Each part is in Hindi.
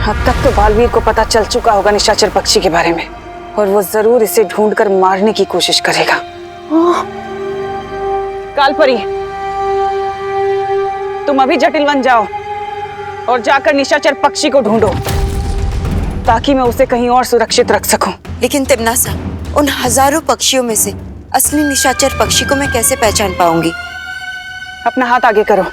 अब तक तो बालवीर को पता चल चुका होगा निशाचर पक्षी के बारे में, और वो जरूर इसे ढूंढकर मारने की कोशिश करेगा। कालपरी, तुम अभी जटिल वन जाओ और जाकर निशाचर पक्षी को ढूंढो, ताकि मैं उसे कहीं और सुरक्षित रख सकूं। लेकिन तिम्नासा, उन हजारों पक्षियों में से असली निशाचर पक्षी को मैं कैसे पहचान पाऊंगी? अपना हाथ आगे करो।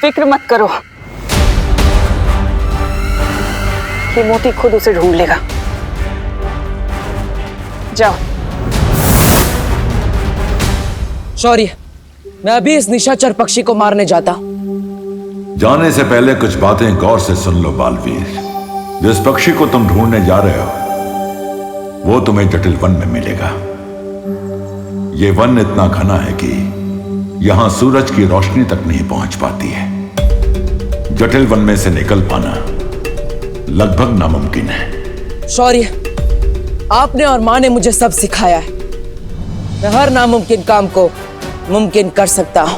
फिक्र मत करो, ये मोती खुद उसे ढूंढ लेगा। जाओ। शौर्य, मैं अभी इस निशाचर पक्षी को मारने जाता हूं। जाने से पहले कुछ बातें गौर से सुन लो बालवीर। जिस पक्षी को तुम ढूंढने जा रहे हो वो तुम्हें जटिल वन में मिलेगा। ये वन इतना घना है कि यहां सूरज की रोशनी तक नहीं पहुंच पाती है। जटिल वन में से निकल पाना लगभग नामुमकिन है। शौर्य, आपने और माँ ने मुझे सब सिखाया है। मैं हर नामुमकिन काम को मुमकिन कर सकता हूं।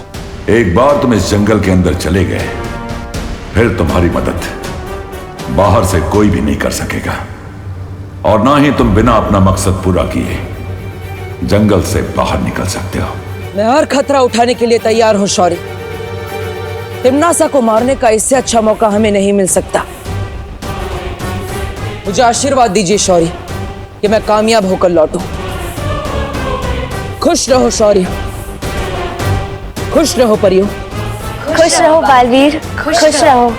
एक बार तुम इस जंगल के अंदर चले गए, फिर तुम्हारी मदद बाहर से कोई भी नहीं कर सकेगा, और ना ही तुम बिना अपना मकसद पूरा किए जंगल से बाहर निकल सकते हो। मैं हर खतरा उठाने के लिए तैयार हूं शौर्य। तिम्नासा को मारने का इससे अच्छा मौका हमें नहीं मिल सकता। मुझे आशीर्वाद दीजिए शौर्य कि मैं कामयाब होकर लौटूं। खुश रहो शौर्य, खुश रहो परियों। खुश रहो बालवीर, खुश रहो।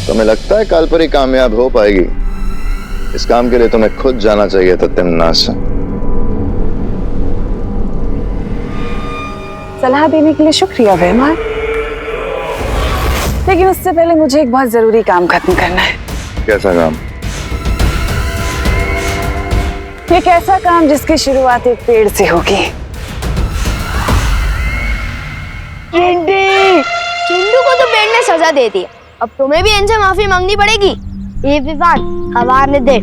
तुम्हें लगता है कालपरी कामयाब हो पाएगी? इस काम के लिए तुम्हें खुद जाना चाहिए था तिम्नासा। सलाह देने के लिए शुक्रिया वहमान, लेकिन उससे पहले मुझे एक बहुत जरूरी काम खत्म करना है। कैसा काम? एक ऐसा काम जिसकी शुरुआत एक पेड़ से होगी। चिंटू को तो पेड़ ने सजा दे दी, अब तुम्हें भी इनसे माफी मांगनी पड़ेगी। ये विवान हवा दे।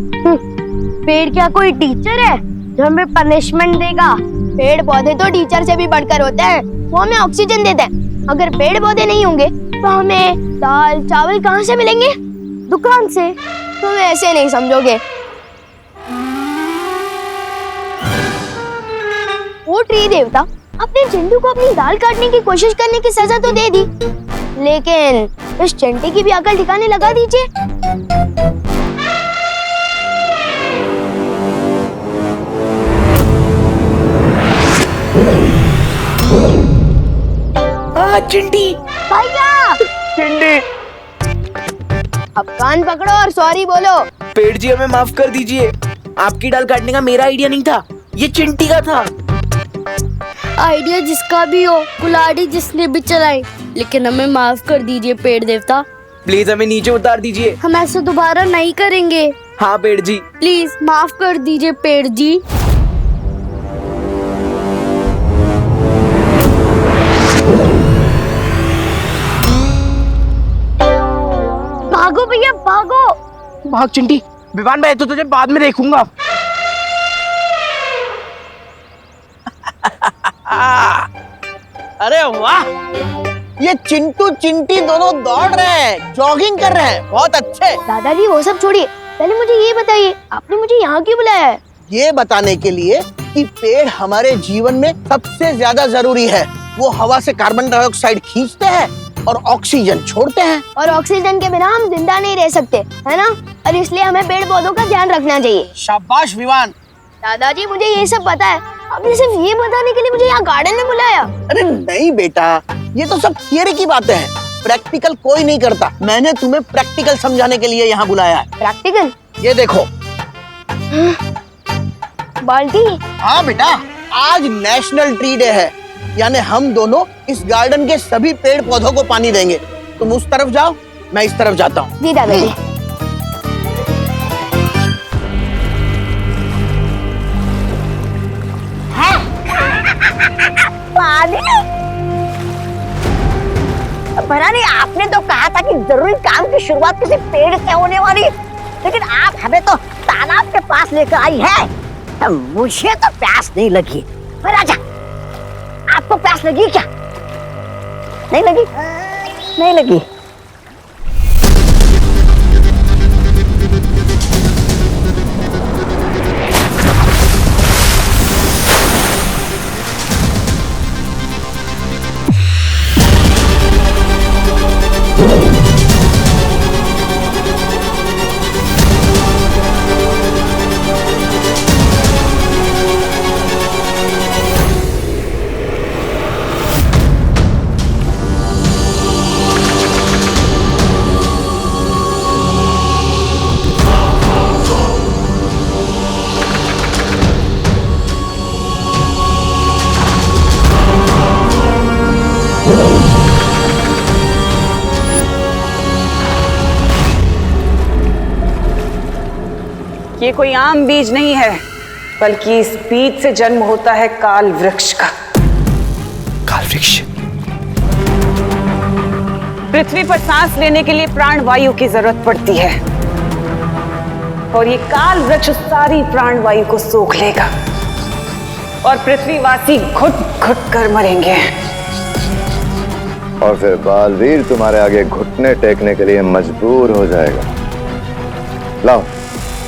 पेड़ क्या कोई टीचर है जो हमें पनिशमेंट देगा? पेड़ पौधे तो टीचर से भी बढ़कर होते हैं, वो हमें ऑक्सीजन देते हैं। अगर पेड़ पौधे नहीं होंगे तो हमें दाल चावल कहाँ से मिलेंगे? दुकान से। तुम ऐसे नहीं समझोगे। वो ट्री देवता अपने चिंटू को अपनी दाल काटने की कोशिश करने की सजा तो दे दी, लेकिन इस चंटी की भी अकल ठिकाने लगा दीजिए। चिंटी भैया, चिंटी, अब कान पकड़ो और सॉरी बोलो। पेड़ जी हमें माफ कर दीजिए। आपकी डाल काटने का मेरा आइडिया नहीं था, ये चिंटी का था। आइडिया जिसका भी हो, कुल्हाड़ी जिसने भी चलाई, लेकिन हमें माफ कर दीजिए पेड़ देवता। प्लीज हमें नीचे उतार दीजिए। हम ऐसा दोबारा नहीं करेंगे। हाँ पेड़ जी। प्लीज माफ कर दीजिए पेड़ जी। भागो भैया भागो। भाग चिंटी। विवान मैं तो तुझे बाद में देखूंगा। अरे वाह, ये चिंटू चिंटी दोनों दौड़ रहे हैं, जॉगिंग कर रहे हैं, बहुत अच्छे। दादाजी वो सब छोड़िए, पहले मुझे ये बताइए आपने मुझे यहाँ क्यों बुलाया है? ये बताने के लिए कि पेड़ हमारे जीवन में सबसे ज्यादा जरूरी है। वो हवा से कार्बन डाइऑक्साइड खींचते हैं और ऑक्सीजन छोड़ते हैं, और ऑक्सीजन के बिना हम जिंदा नहीं रह सकते, है ना? और इसलिए हमें पेड़ पौधों का ध्यान रखना चाहिए। शाबाश विवान। दादाजी मुझे ये सब पता है, आपने सिर्फ ये बताने के लिए मुझे यहाँ गार्डन में बुलाया? अरे नहीं बेटा, ये तो सब थियरी की बातें हैं, प्रैक्टिकल कोई नहीं करता। मैंने तुम्हें प्रैक्टिकल समझाने के लिए यहाँ बुलाया है। प्रैक्टिकल? ये देखो। बाल्टी? हाँ बेटा, आज नेशनल ट्री डे है, यानी हम दोनों इस गार्डन के सभी पेड़ पौधों को पानी देंगे। तुम उस तरफ जाओ, मैं इस तरफ जाता हूँ। जी दादाजी। पता नहीं, आपने तो कहा था कि जरूरी काम की शुरुआत किसी पेड़ से होने वाली, लेकिन आप हमें तो तालाब के पास लेकर आई है। तो मुझे तो प्यास नहीं लगी। राजा, आपको प्यास लगी क्या? नहीं लगी? नहीं लगी। ये कोई आम बीज नहीं है, बल्कि इस बीज से जन्म होता है काल वृक्ष का। काल वृक्ष? पृथ्वी पर सांस लेने के लिए प्राण वायु की जरूरत पड़ती है, और ये काल वृक्ष सारी प्राण वायु को सोख लेगा और पृथ्वीवासी घुट घुट कर मरेंगे। और फिर बालवीर तुम्हारे आगे घुटने टेकने के लिए मजबूर हो जाएगा। लाओ,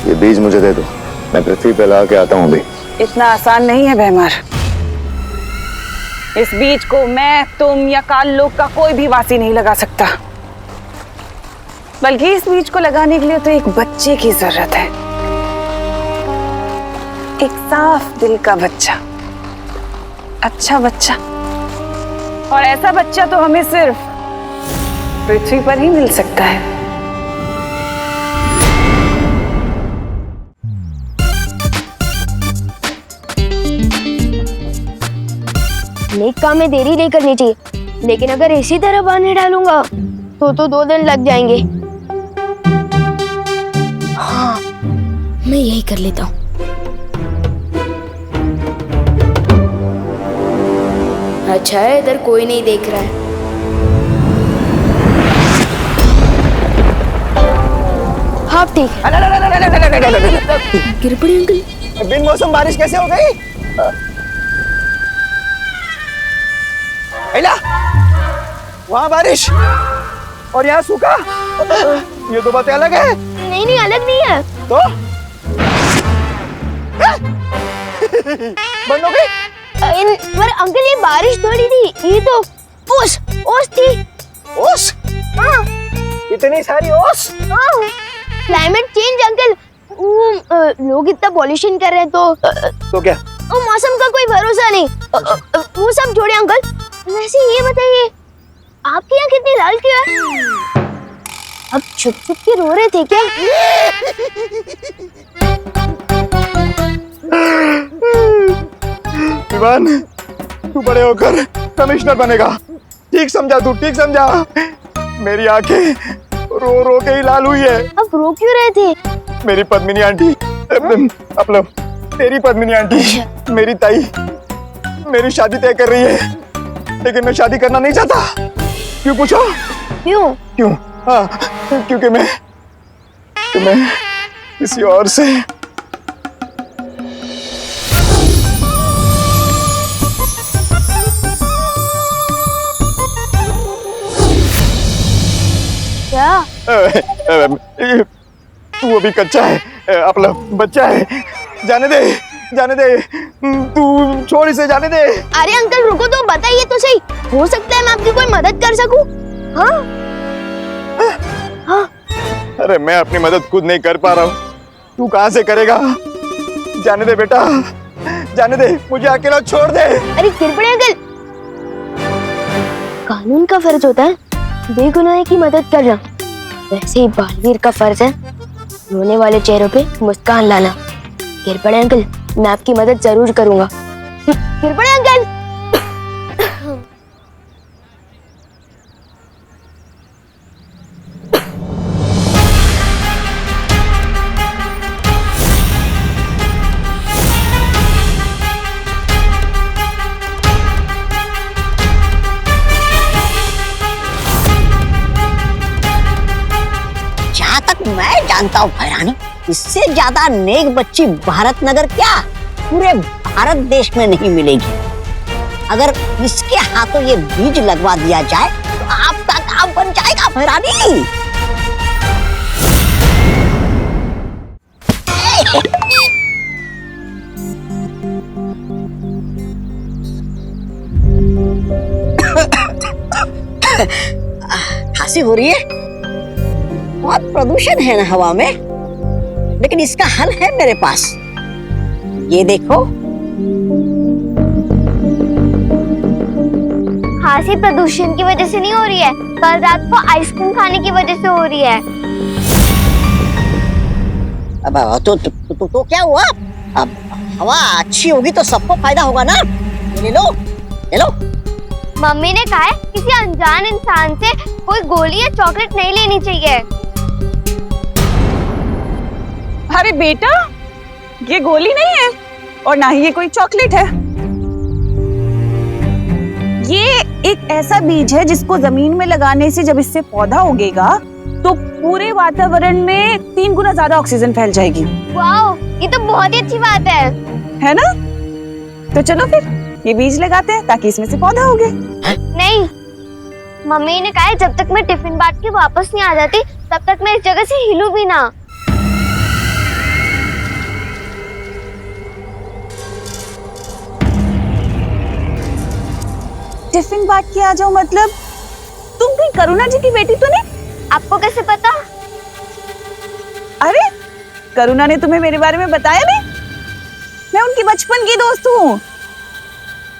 ये बीज मुझे दे दो, मैं पृथ्वी पे ला के आता हूँ भी। इतना आसान नहीं है भैमार। इस बीज को मैं, तुम या काल लोक का कोई भी वासी नहीं लगा सकता, बल्कि इस बीज को लगाने के लिए तो एक बच्चे की जरूरत है। एक साफ दिल का बच्चा, अच्छा बच्चा। और ऐसा बच्चा तो हमें सिर्फ पृथ्वी पर ही मिल सकता है। नेक काम में देरी नहीं करनी चाहिए, लेकिन अगर इसी तरह पानी डालूंगा तो 2 दिन लग जाएंगे। हाँ, मैं यही कर लेता हूँ। अच्छा है, इधर कोई नहीं देख रहा है। हाँ ठीक है। गिर पड़ी अंकल। बिन मौसम बारिश कैसे हो गई? एला, वहाँ बारिश और यहाँ सूखा, ये दो बातें अलग है। नहीं नहीं, अलग नहीं है। तो बंद हो गई? पर अंकल ये बारिश थोड़ी थी, ये तो ओस थी। ओस? हाँ। इतनी सारी ओस? हाँ। क्लाइमेट चेंज अंकल, लोग इतना पॉल्यूशन कर रहे हैं तो क्या? मौसम का कोई भरोसा नहीं। वो सब छोड़े अंकल, वैसे ये बताइए आपकी यहाँ कितनी लाल क्यों है? अब छुप छुप के रो रहे थे क्या? विवान, तू बड़े होकर कमिश्नर बनेगा। ठीक समझा तू, ठीक समझा। मेरी आंखें रो रो के ही लाल हुई है। अब रो क्यों रहे थे? मेरी पद्मिनी आंटी, मतलब तेरी पद्मिनी आंटी, मेरी ताई मेरी शादी तय कर रही है, लेकिन मैं शादी करना नहीं चाहता। क्यों पूछो? क्यों? हाँ, क्योंकि मैं किसी और से क्या? तू अभी कच्चा है, अपना बच्चा है। जाने दे, तू छोड़ इसे, जाने दे। अरे अंकल रुको तो, बताइए तो सही, हो सकता है मैं आपकी कोई मदद कर सकूं। हाँ? हाँ? अरे मैं अपनी मदद खुद नहीं कर पा रहा हूँ, तू कहाँ से करेगा? जाने दे बेटा, जाने दे, मुझे अकेला छोड़ दे। अरे किरपड़े अंकल, कानून का फर्ज होता है बेगुनाह की मदद करना, वैसे ही बालवीर का फर्ज है रोने वाले चेहरों पे मुस्कान लाना। किरपड़े अंकल, मैं आपकी मदद जरूर करूंगा। किरपड़े अंकल। मैं जानता हूँ भैरानी, इससे ज्यादा नेक बच्ची भारत नगर क्या पूरे भारत देश में नहीं मिलेगी। अगर इसके हाथों ये बीज लगवा दिया जाए तो आपका काम बन जाएगा भैरानी। खांसी हो रही है, बहुत प्रदूषण है ना हवा में, लेकिन इसका हल है मेरे पास। ये देखो, खांसी प्रदूषण की वजह से नहीं हो रही है, कल रात को आइसक्रीम खाने की वजह से हो रही है। अब तो क्या हुआ? अब हवा अच्छी होगी तो सबको फायदा होगा ना। ले लो, ले लो। मम्मी ने कहा है किसी अनजान इंसान से कोई गोली या चॉकलेट नहीं लेनी चाहिए। अरे बेटा, ये गोली नहीं है और ना ही ये कोई चॉकलेट है। ये एक ऐसा बीज है जिसको जमीन में लगाने से जब इससे पौधा उगेगा तो पूरे वातावरण में 3 गुना ज्यादा ऑक्सीजन फैल जाएगी। वाओ, ये तो बहुत ही अच्छी बात है ना? तो चलो फिर ये बीज लगाते हैं ताकि इसमें से पौधा उगे। नहीं, मम्मी ने कहा है जब तक मैं टिफिन बांट के वापस नहीं आ जाती तब तक मैं इस जगह से हिलूं भी ना। टिफिन बांट के आ जाओ मतलब तुम कहीं करुणा जी की बेटी तो नहीं? आपको कैसे पता? अरे करुणा ने तुम्हें मेरे बारे में बताया नहीं? मैं उनकी बचपन की दोस्त हूँ।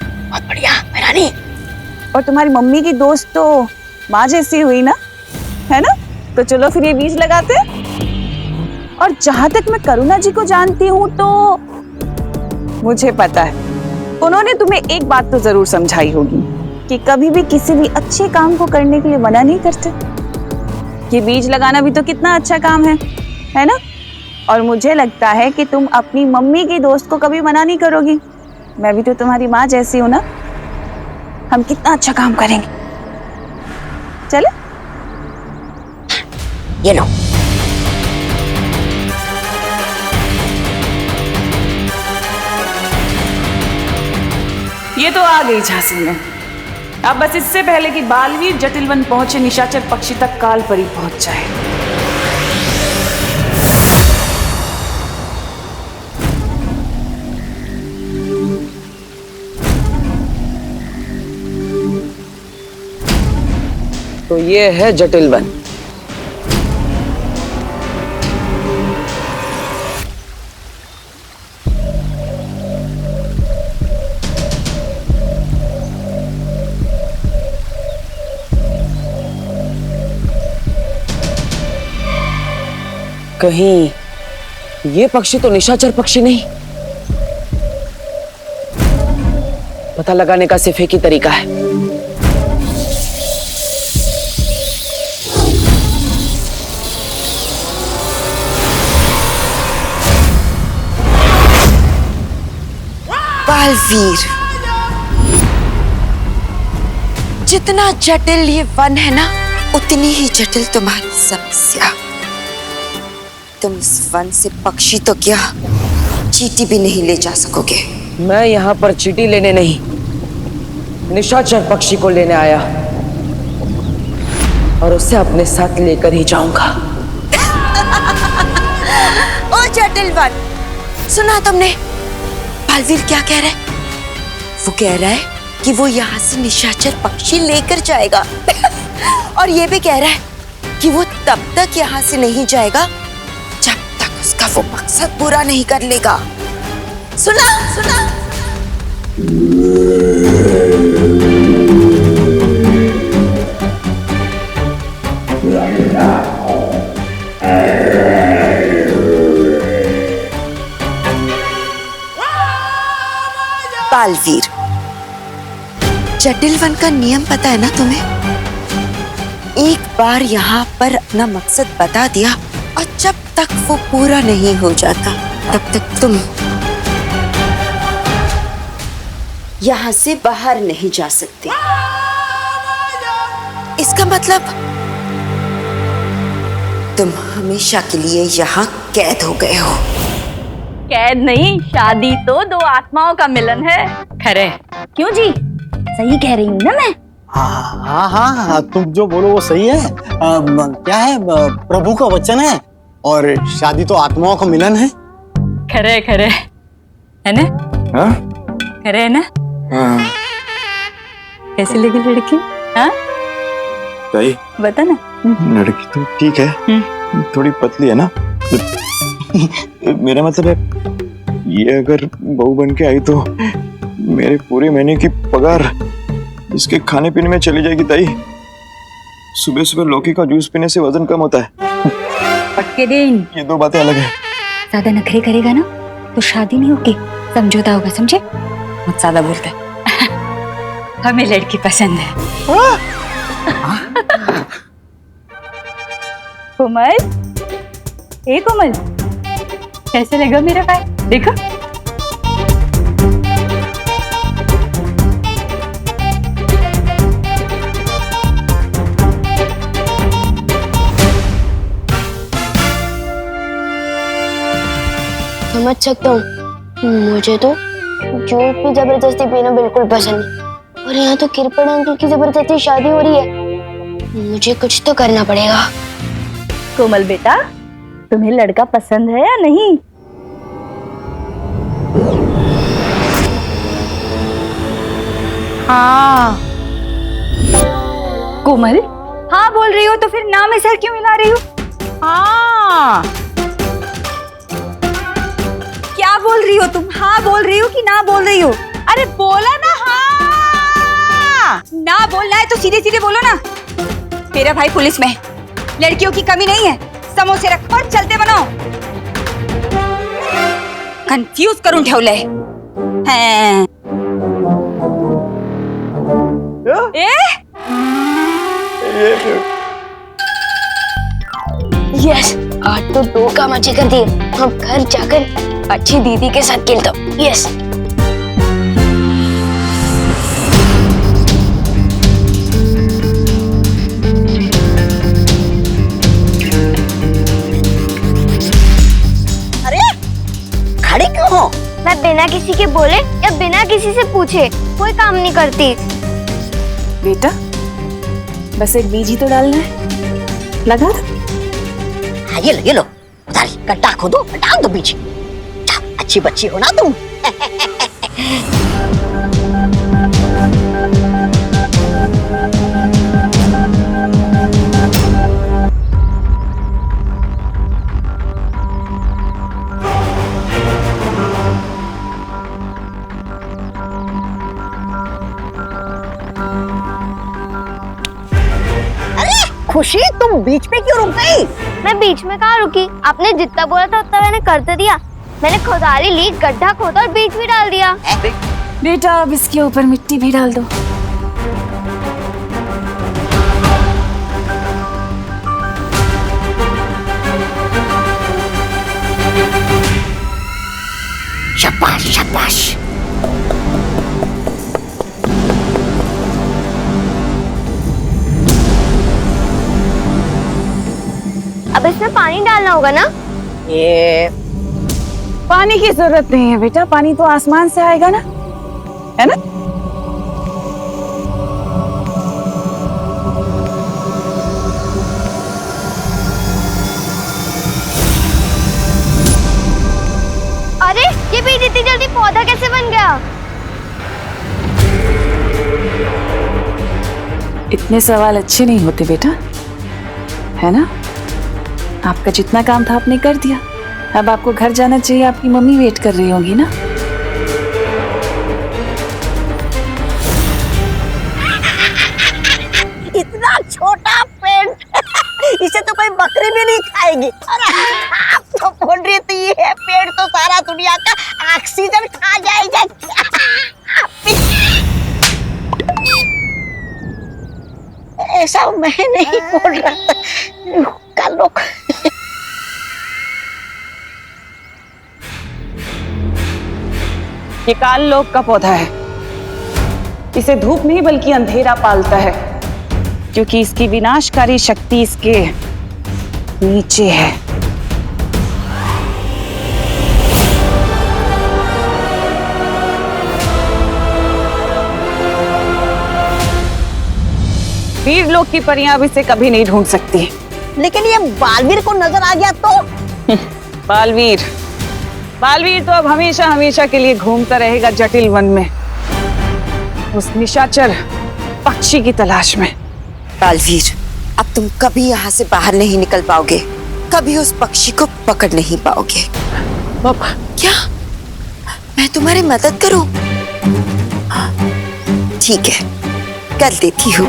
बहुत बढ़िया भैरानी। और तुम्हारी मम्मी की दोस्त तो माँ जैसी हुई ना, है ना? तो चलो फिर ये बीज लगाते हैं। और जहां तक मैं करुणा जी को जानती हूँ तो मुझे पता है उन्होंने तुम्हें एक बात तो जरूर समझाई होगी कि कभी भी किसी भी अच्छे काम को करने के लिए मना नहीं करते। ये बीज लगाना भी तो कितना अच्छा काम है ना? और मुझे लगता है कि तुम अपनी मम्मी की दोस्त को कभी मना नहीं करोगी। मैं भी तो तुम्हारी माँ जैसी हूँ ना, हम कितना अच्छा काम करेंगे। चले? ये लो। ये तो आ गई झांसी में। अब बस इससे पहले कि बालवीर जटिलवन पहुंचे, निशाचर पक्षी तक काल परी पहुंच जाए। तो ये है जटिलवन। कहीं ये पक्षी तो निशाचर पक्षी नहीं? पता लगाने का सिर्फ एक ही तरीका है। बालवीर, जितना जटिल ये वन है ना, उतनी ही जटिल तुम्हारी समस्या। तुम इस वन से पक्षी तो क्या, चींटी भी नहीं ले जा सकोगे। मैं यहाँ पर चींटी लेने नहीं, निशाचर पक्षी को लेने आया और उसे अपने साथ लेकर ही जाऊंगा। ओ जटिल वन, सुना तुमने बालवीर क्या कह रहा है? वो कह रहा है कि वो यहाँ से निशाचर पक्षी लेकर जाएगा। और ये भी कह रहा है कि वो तब तक यहाँ से नहीं जाएगा जब तक उसका वो मकसद पूरा नहीं कर लेगा। सुना सुना? बालवीर, जटिल वन का नियम पता है ना तुम्हें? एक बार यहाँ पर अपना मकसद बता दिया और जब तक वो पूरा नहीं हो जाता तब तक तुम यहाँ से बाहर नहीं जा सकते। इसका मतलब तुम हमेशा के लिए यहाँ कैद हो गए हो। कैद नहीं, शादी तो दो आत्माओं का मिलन है। खरे क्यों जी? सही कह रही हूँ ना मैं? हाँ हाँ हाँ, तुम जो बोलो वो सही है। क्या है, प्रभु का वचन है और शादी तो आत्माओं का मिलन है। खरे खरे है ना? हाँ? खरे है ना? हाँ। कैसी लगी लड़की? हाँ ताई, बता ना। लड़की तो ठीक है, थोड़ी पतली है ना। मेरा मतलब है ये अगर बहू बन के आई तो मेरे पूरे महीने की पगार इसके खाने पीने में चली जाएगी। ताई, सुबह सुबह लौकी का जूस पीने से वजन कम होता है। पक्के दिन ये दो बातें अलग है। ज्यादा नखरे करेगा ना तो शादी नहीं होगी, समझौता होगा, समझे? बहुत ज्यादा बोलता है। हमें लड़की पसंद है। कोमल, ए कोमल, कैसे लगा मेरा भाई? देखो समझ सकता हूँ, मुझे तो जूस भी जबरदस्ती पीना बिल्कुल पसंद नहीं, और यहाँ तो किरपड़ अंकल की जबरदस्ती शादी हो रही है। मुझे कुछ तो करना पड़ेगा। कोमल बेटा, तुम्हें लड़का पसंद है या नहीं? हाँ। कोमल, हाँ बोल रही हो तो फिर ना में सर क्यों मिला रही हो? हाँ। क्या बोल रही हो तुम? हाँ बोल रही हो कि ना बोल रही हो? अरे बोला ना हाँ। ना बोलना है तो सीधे सीधे बोलो ना। मेरा भाई पुलिस में है, लड़कियों की कमी नहीं है। समोसे रखो और चलते बनो। कंफ्यूज करूं ठेवले हैं। यस, आज तो दो काम अच्छे कर दिए। अब घर जाकर अच्छी दीदी के साथ खेलता हूँ। यस। खड़ी क्यों हो? मैं बिना किसी के बोले या बिना किसी से पूछे कोई काम नहीं करती। बेटा, बस एक बीज ही तो डालना है, लगा दो। हाँ, ये लो उधारी, गड्ढा खोदो, डाल दो बीज। अच्छी बच्ची हो ना तुम। खुशी, तुम बीच में क्यों रुक गई? मैं बीच में कहाँ रुकी? आपने जितना बोला था उतना मैंने कर तो दिया। मैंने खुदारी ली, गड्ढा खोदा और बीज भी डाल दिया। बेटा, अब इसके ऊपर मिट्टी भी डाल दो। शाबाश शाबाश। अब इसमें पानी डालना होगा ना? ये पानी की जरूरत नहीं है बेटा, पानी तो आसमान से आएगा ना, है ना? अरे, ये बीज इतनी जल्दी पौधा कैसे बन गया? इतने सवाल अच्छे नहीं होते बेटा, है ना? आपका जितना काम था आपने कर दिया। अब आपको घर जाना चाहिए, आपकी मम्मी वेट कर रही होगी ना। इतना छोटा पेड़, इसे तो कोई बकरी भी नहीं खाएगी। और आप तो बोल रही थी ये पेड़ तो सारा दुनिया का ऑक्सीजन खा जाएगा। ऐसा मैं नहीं बोल रहा था। कल लोग ये काल लोक का पौधा है। इसे धूप नहीं बल्कि अंधेरा पालता है, क्योंकि इसकी विनाशकारी शक्ति इसके नीचे है। वीर लोग की परियां अब इसे कभी नहीं ढूंढ सकती। लेकिन ये बालवीर को नजर आ गया तो? बालवीर बालवीर तो अब हमेशा हमेशा के लिए घूमता रहेगा जटिल वन में, उस निशाचर पक्षी की तलाश में। बालवीर, अब तुम कभी यहाँ से बाहर नहीं निकल पाओगे, कभी उस पक्षी को पकड़ नहीं पाओगे। पापा, क्या मैं तुम्हारी मदद करूं? ठीक है, कर देती हूँ।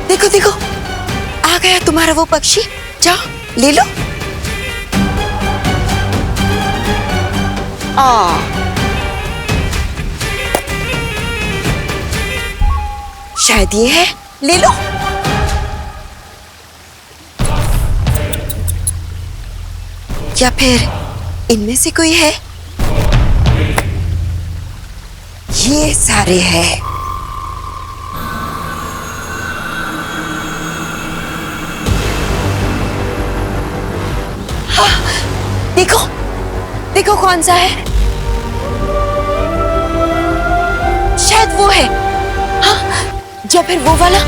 देखो देखो, आ गया तुम्हारा वो पक्षी, जाओ ले लो। शायद ये है, ले लो। या फिर इनमें से कोई है? ये सारे हैं। हाँ, देखो देखो कौन सा है, शायद वो है। हाँ, या फिर वो वाला।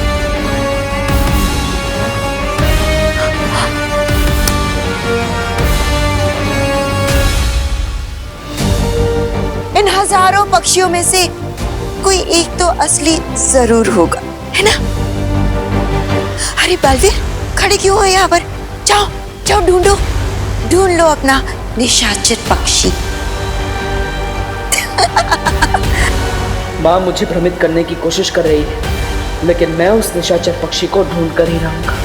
इन हजारों पक्षियों में से कोई एक तो असली जरूर होगा, है ना? अरे बालवीर, खड़े क्यों हो यहाँ पर? जाओ जाओ, ढूंढो, ढूंढ लो अपना निशाचर पक्षी। माँ मुझे भ्रमित करने की कोशिश कर रही है, लेकिन मैं उस निशाचर पक्षी को ढूंढ कर ही रहूंगा।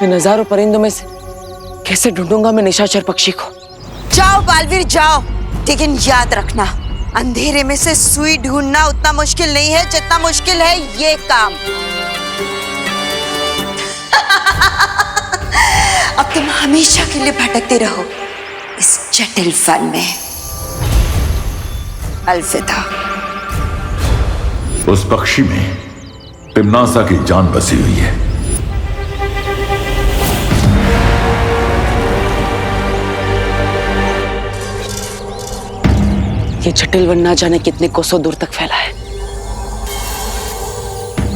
इन हजारों परिंदों में से कैसे ढूंढूंगा मैं निशाचर पक्षी को? जाओ बालवीर जाओ, लेकिन याद रखना, अंधेरे में से सुई ढूंढना उतना मुश्किल नहीं है जितना मुश्किल है ये काम। अब तुम हमेशा के लिए भटकते रहो इस जटिल वन में। अलविदा। उस पक्षी में तिम्नासा की जान बसी हुई है। ये जटिल वन ना जाने कितने कोसों दूर तक फैला है,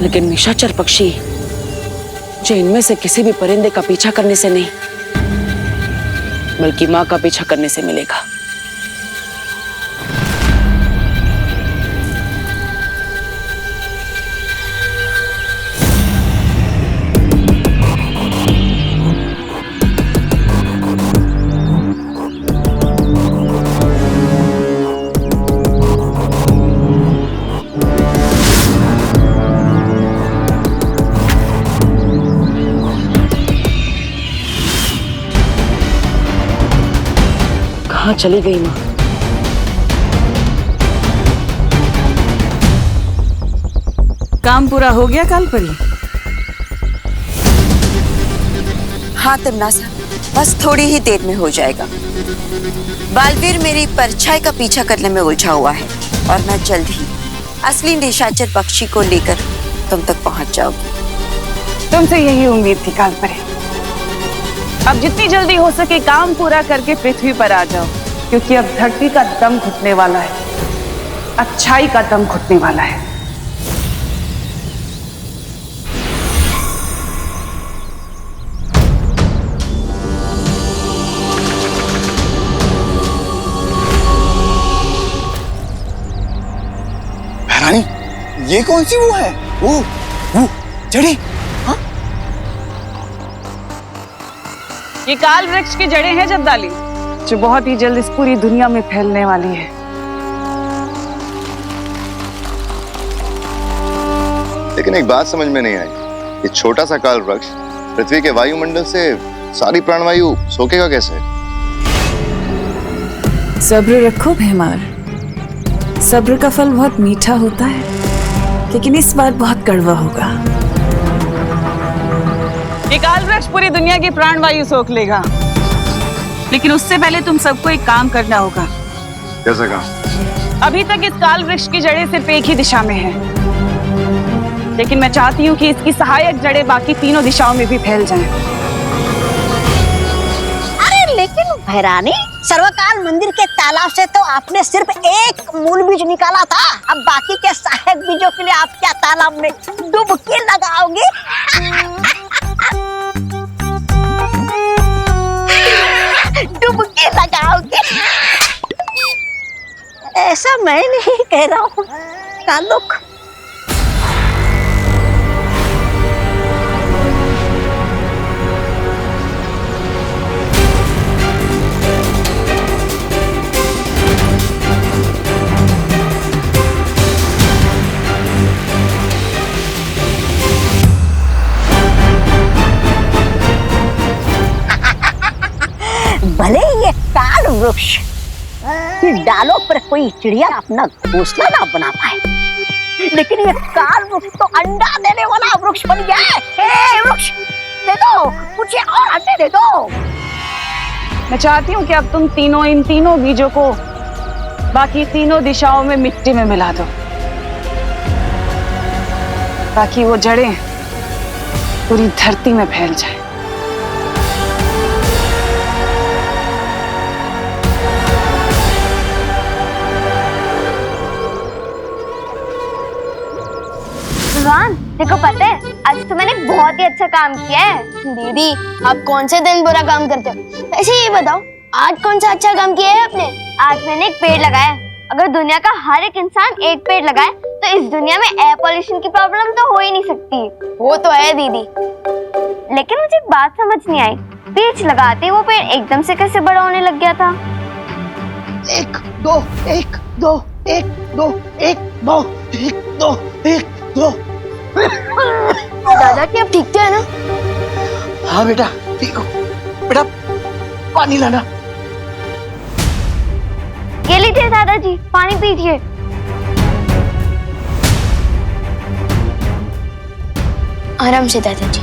लेकिन निशाचर पक्षी जो इनमें से किसी भी परिंदे का पीछा करने से नहीं, बल्कि मां का पीछा करने से मिलेगा। कहाँ चली गई माँ? काम पूरा हो गया कालपरी? हाँ तिम्नासा, बस थोड़ी ही देर में हो जाएगा। बालवीर मेरी परछाई का पीछा करने में उलझा हुआ है और मैं जल्द ही असली निशाचर पक्षी को लेकर तुम तक पहुंच जाओगी। तुमसे यही उम्मीद थी कालपरी। अब जितनी जल्दी हो सके काम पूरा करके पृथ्वी पर आ जाओ, क्योंकि अब धरती का दम घुटने वाला है, अच्छाई का दम घुटने वाला है। रानी, ये कौन सी वो है? वो जड़ी? हाँ? ये काल वृक्ष की जड़ें हैं जद्दाली, जो बहुत ही जल्द इस पूरी दुनिया में फैलने वाली है। लेकिन एक बात समझ में नहीं आई, ये छोटा सा काल वृक्ष पृथ्वी के वायुमंडल से सारी प्राणवायु सोखेगा कैसे? सब्र रखो भैमार, सब्र का फल बहुत मीठा होता है, लेकिन इस बार बहुत कड़वा होगा। ये काल वृक्ष पूरी दुनिया की प्राणवायु सोख लेगा, लेकिन उससे पहले तुम सबको एक काम करना होगा। कैसा काम? अभी तक इस काल वृक्ष की जड़ें सिर्फ एक ही दिशा में हैं, लेकिन मैं चाहती हूँ कि इसकी सहायक जड़ें बाकी तीनों दिशाओं में भी फैल जाएं। अरे लेकिन भैरानी, सर्वकाल मंदिर के तालाब से तो आपने सिर्फ एक मूल बीज निकाला था। अब बाकी के सहायक बीजों के लिए आप क्या तालाब में डुबकी लगाओगे? डुबकी लगाओगे? ऐसा मैं नहीं कह रहा हूँ कालुक। भले ये काल वृक्ष की डालों पर कोई चिड़िया अपना घोंसला ना बना पाए, लेकिन ये काल वृक्ष तो अंडा देने वाला वृक्ष बन गया है। हे वृक्ष, दे दो मुझे और अंडे दे दो। मैं चाहती हूँ कि अब तुम तीनों इन तीनों बीजों को बाकी तीनों दिशाओं में मिट्टी में मिला दो, ताकि वो जड़ें पूरी धरती में फैल जाए। भगवान, देखो पता है आज तो मैंने बहुत ही अच्छा काम किया है। दीदी, आप कौन से दिन बुरा काम करते हो? ऐसे ही बताओ, आज कौन सा अच्छा काम किया है आपने? आज मैंने एक पेड़ लगाया। अगर दुनिया का हर एक इंसान एक पेड़ लगाए तो इस दुनिया में एयर पोल्यूशन की प्रॉब्लम तो हो ही नहीं सकती। वो तो है दीदी, लेकिन मुझे एक बात समझ नहीं आई, बीज लगाते वो पेड़ एकदम से कैसे बड़ा होने लग गया था? 1 2 1 2 1 2 1 2 1 2 1 2। दादाजी अब ठीक तो है ना? हाँ बेटा ठीक हो। बेटा पानी लाना। ये लीजिए दादाजी, पानी पीजिए। आराम से दादाजी।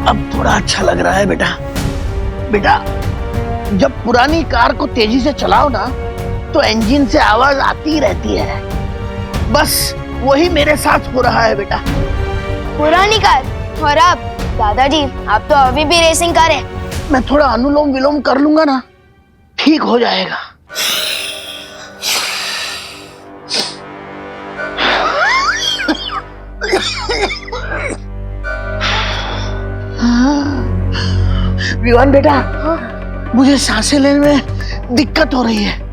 अब थोड़ा अच्छा लग रहा है बेटा। बेटा जब पुरानी कार को तेजी से चलाओ ना तो इंजन से आवाज आती रहती है। बस वही मेरे साथ हो रहा है बेटा। पुरानी कार और आप दादाजी, आप तो अभी भी रेसिंग कार है। मैं थोड़ा अनुलोम विलोम कर लूंगा ना, ठीक हो जाएगा। विवान बेटा, मुझे सांसें लेने में दिक्कत हो रही है।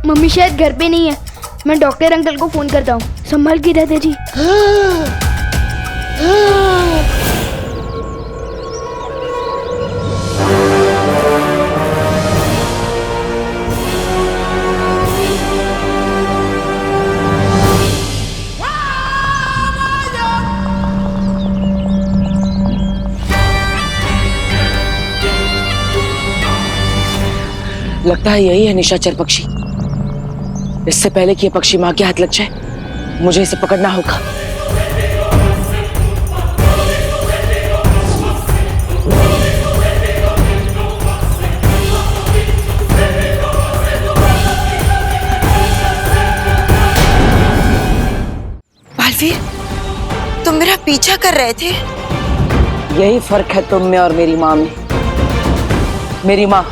मम्मी शायद घर पे नहीं है, मैं डॉक्टर अंकल को फोन करता हूँ। संभाल के दादाजी। लगता है यही है निशाचर पक्षी। इससे पहले कि ये पक्षी मां के हाथ लग जाए, मुझे इसे पकड़ना होगा। बालवीर, तुम मेरा पीछा कर रहे थे? यही फर्क है तुम में और मेरी माँ में। मेरी माँ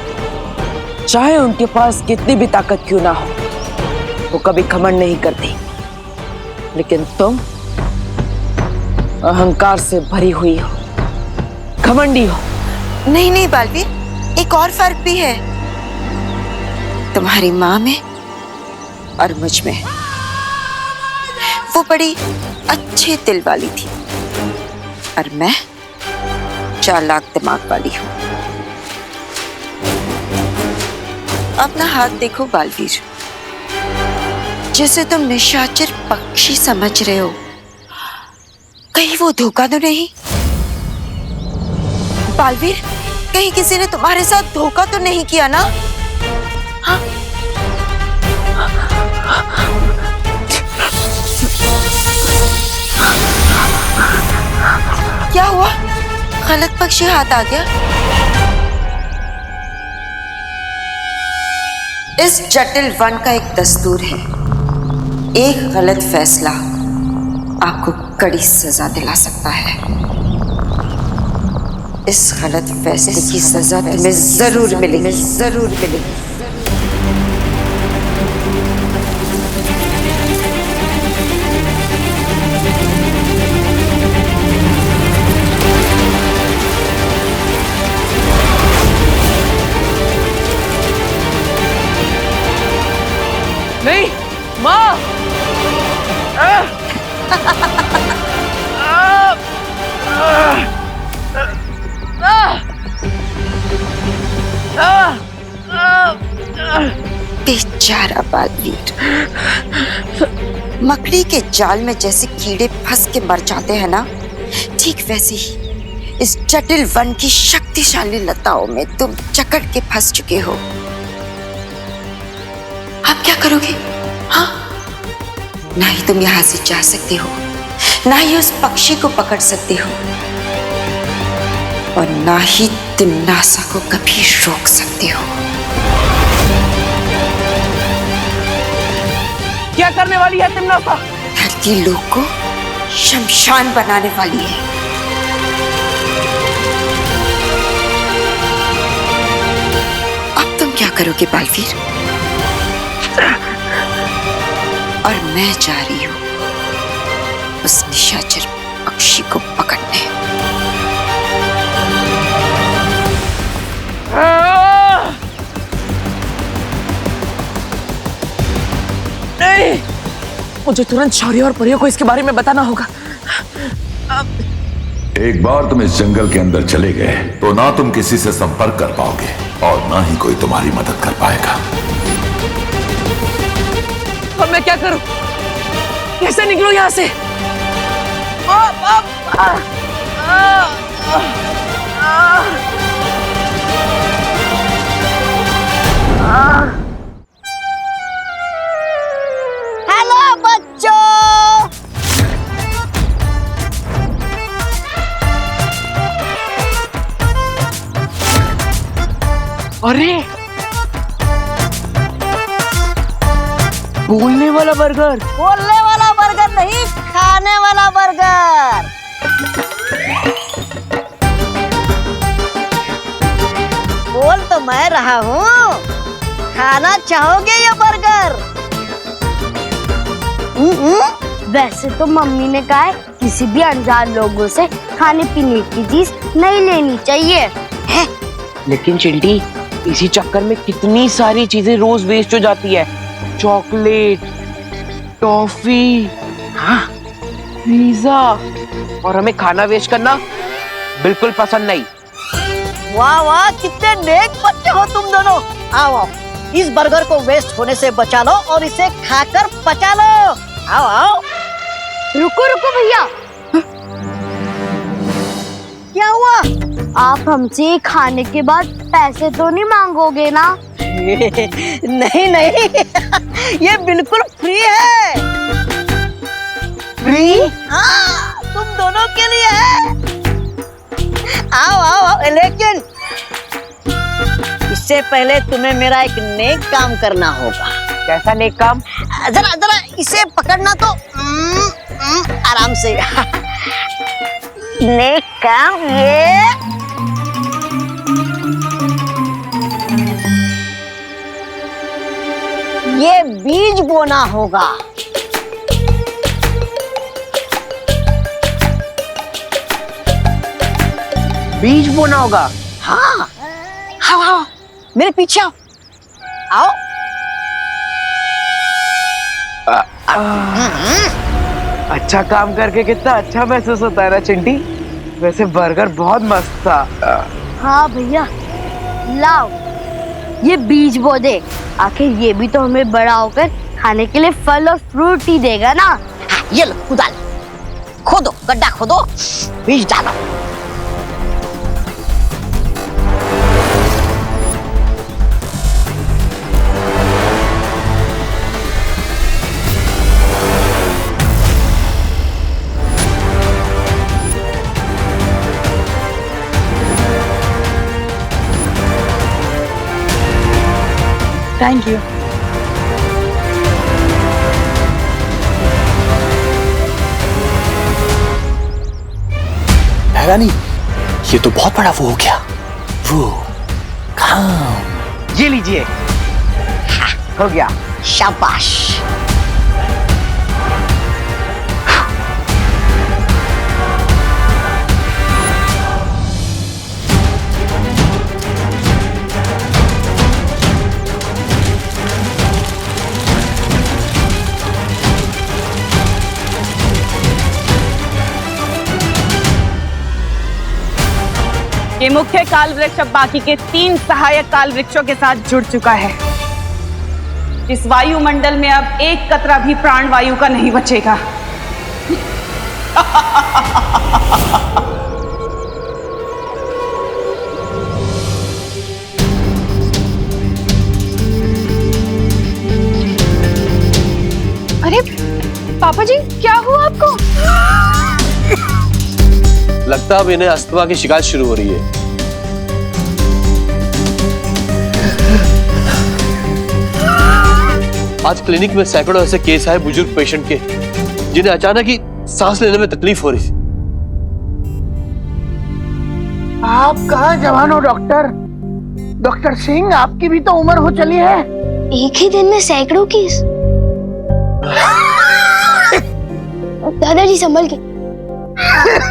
चाहे उनके पास कितनी भी ताकत क्यों ना हो, वो कभी घमंड नहीं करती, लेकिन तुम अहंकार से भरी हुई हो, घमंडी हो। नहीं नहीं बालवीर, एक और फर्क भी है तुम्हारी माँ में और मुझ में। वो बड़ी अच्छे दिल वाली थी और मैं चालाक दिमाग वाली हूँ। अपना हाथ देखो बालवीर, जिसे तुम निशाचर पक्षी समझ रहे हो, कहीं वो धोखा तो नहीं? बालवीर, कहीं किसी ने तुम्हारे साथ धोखा तो नहीं किया ना? हाँ? क्या हुआ? गलत पक्षी हाथ आ गया? इस जटिल वन का एक दस्तूर है, एक गलत फैसला आपको कड़ी सजा दिला सकता है। इस गलत फैसले की सजा तुम्हें जरूर मिलेगी, जरूर मिलेगी। नहीं माँ, बेचारा बालवीर, मकड़ी के जाल में जैसे कीड़े फंस के मर जाते हैं ना, ठीक वैसे ही इस जटिल वन की शक्तिशाली लताओं में तुम जकड़ के फंस चुके हो। आप क्या करोगे? हाँ, ना ही तुम यहां से जा सकते हो, ना ही उस पक्षी को पकड़ सकते हो, और ना ही तुम नासा को कभी रोक सकते हो। क्या करने वाली है तुम नासा? धरती लोक को शमशान बनाने वाली है। अब तुम क्या करोगे बालवीर? और मैं जा रही हूं उस निशाचर पक्षी को पकड़ने। नहीं, मुझे तुरंत शौर्य और परियों को इसके बारे में बताना होगा। एक बार तुम इस जंगल के अंदर चले गए तो ना तुम किसी से संपर्क कर पाओगे और ना ही कोई तुम्हारी मदद कर पाएगा। अब मैं क्या करूं? कैसे निकलूं यहां से? हेलो बच्चों, अरे, बोलने वाला बर्गर। बोलने वाला बर्गर नहीं, खाने वाला बर्गर। बोल तो मैं रहा हूँ, खाना चाहोगे ये बर्गर? वैसे तो मम्मी ने कहा है किसी भी अनजान लोगों से खाने पीने की चीज नहीं लेनी चाहिए है? लेकिन चिंटी, इसी चक्कर में कितनी सारी चीजें रोज वेस्ट हो जाती है। चॉकलेट, टॉफी, हाँ, पिज्जा, और हमें खाना वेस्ट करना बिल्कुल पसंद नहीं। वाह वाह, कितने नेक बच्चे हो तुम दोनों। आओ आओ, इस बर्गर को वेस्ट होने से बचा लो और इसे खाकर पचा लो। आओ आओ। रुको रुको भैया, क्या हुआ? आप हमसे खाने के बाद पैसे तो नहीं मांगोगे ना? नहीं नहीं, ये बिल्कुल फ्री है। फ्री? हाँ, तुम दोनों के लिए है। आओ आओ आओ, लेकिन इससे पहले तुम्हें मेरा एक नेक काम करना होगा। कैसा नेक काम? जरा जरा इसे पकड़ना तो आराम से। नेक काम ये बीज बोना होगा। बीज बोना होगा? हाँ, आओ आओ, मेरे पीछे आओ। आओ। अच्छा काम करके कितना अच्छा महसूस होता है ना चिंटी। वैसे बर्गर बहुत मस्त था। हाँ भैया, लाओ ये बीज बो दे, आखिर ये भी तो हमें बड़ा होकर खाने के लिए फल और फ्रूट ही देगा ना। ये लो, उदाल। खोदो, गड्ढा खोदो, बीज डालो। Thank you. रानी, ये तो बहुत बड़ा वो हो गया। वो काम। ये लीजिए। हो गया, शाबाश। ये मुख्य काल वृक्ष अब बाकी के 3 सहायक काल वृक्षों के साथ जुड़ चुका है। इस वायुमंडल में अब एक कतरा भी प्राण वायु का नहीं बचेगा। अरे पापा जी, क्या हुआ आपको? लगता है अब इन्हें अस्थमा की शिकायत शुरू हो रही है। आज क्लिनिक में सैकड़ों ऐसे केस आए बुजुर्ग पेशेंट के, जिन्हें अचानक ही सांस लेने में तकलीफ हो रही थी। आप कहाँ जवान हो डॉक्टर? डॉक्टर सिंह, आपकी भी तो उम्र हो चली है। एक ही दिन में सैकड़ों केस। दादाजी संभल के।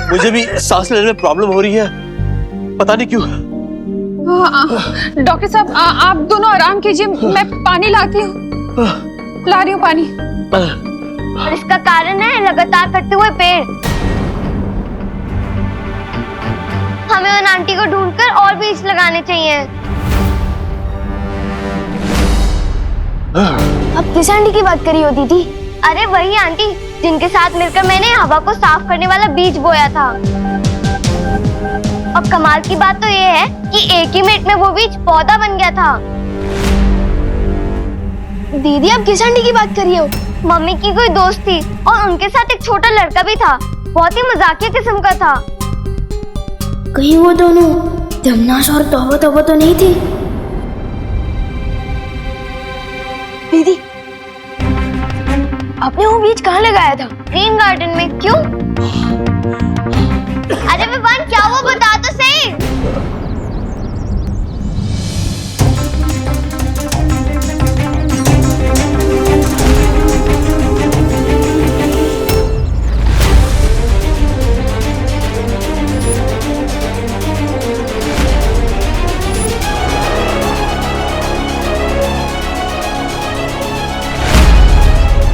मुझे भी सांस लेने में प्रॉब्लम हो रही है, पता नहीं क्यों। डॉक्टर साहब, आप दोनों आराम कीजिए, मैं पानी लाती हूँ। ला रही हूँ पानी। और इसका कारण है लगातार कटते हुए पेड़। हमें उन आंटी को ढूंढकर और बीज लगाने चाहिए। अब किस आंटी की बात करी हो दीदी? अरे वही आंटी जिनके साथ मिलकर मैंने हवा को साफ करने वाला बीज बोया था। अब कमाल की बात तो ये है कि एक ही मिनट में वो बीज पौधा बन गया था। दीदी, आप किस आंटी की बात कर रही हो? मम्मी की कोई दोस्त थी और उनके साथ एक छोटा लड़का भी था, बहुत ही मजाकिया किस्म का था। कहीं वो दोनों दमनाश और तौबा तौबा तो नहीं थी? दीदी, आपने वो बीज कहाँ लगाया था? ग्रीन गार्डन में। क्यों? अरे विवान, क्या वो बता तो सही।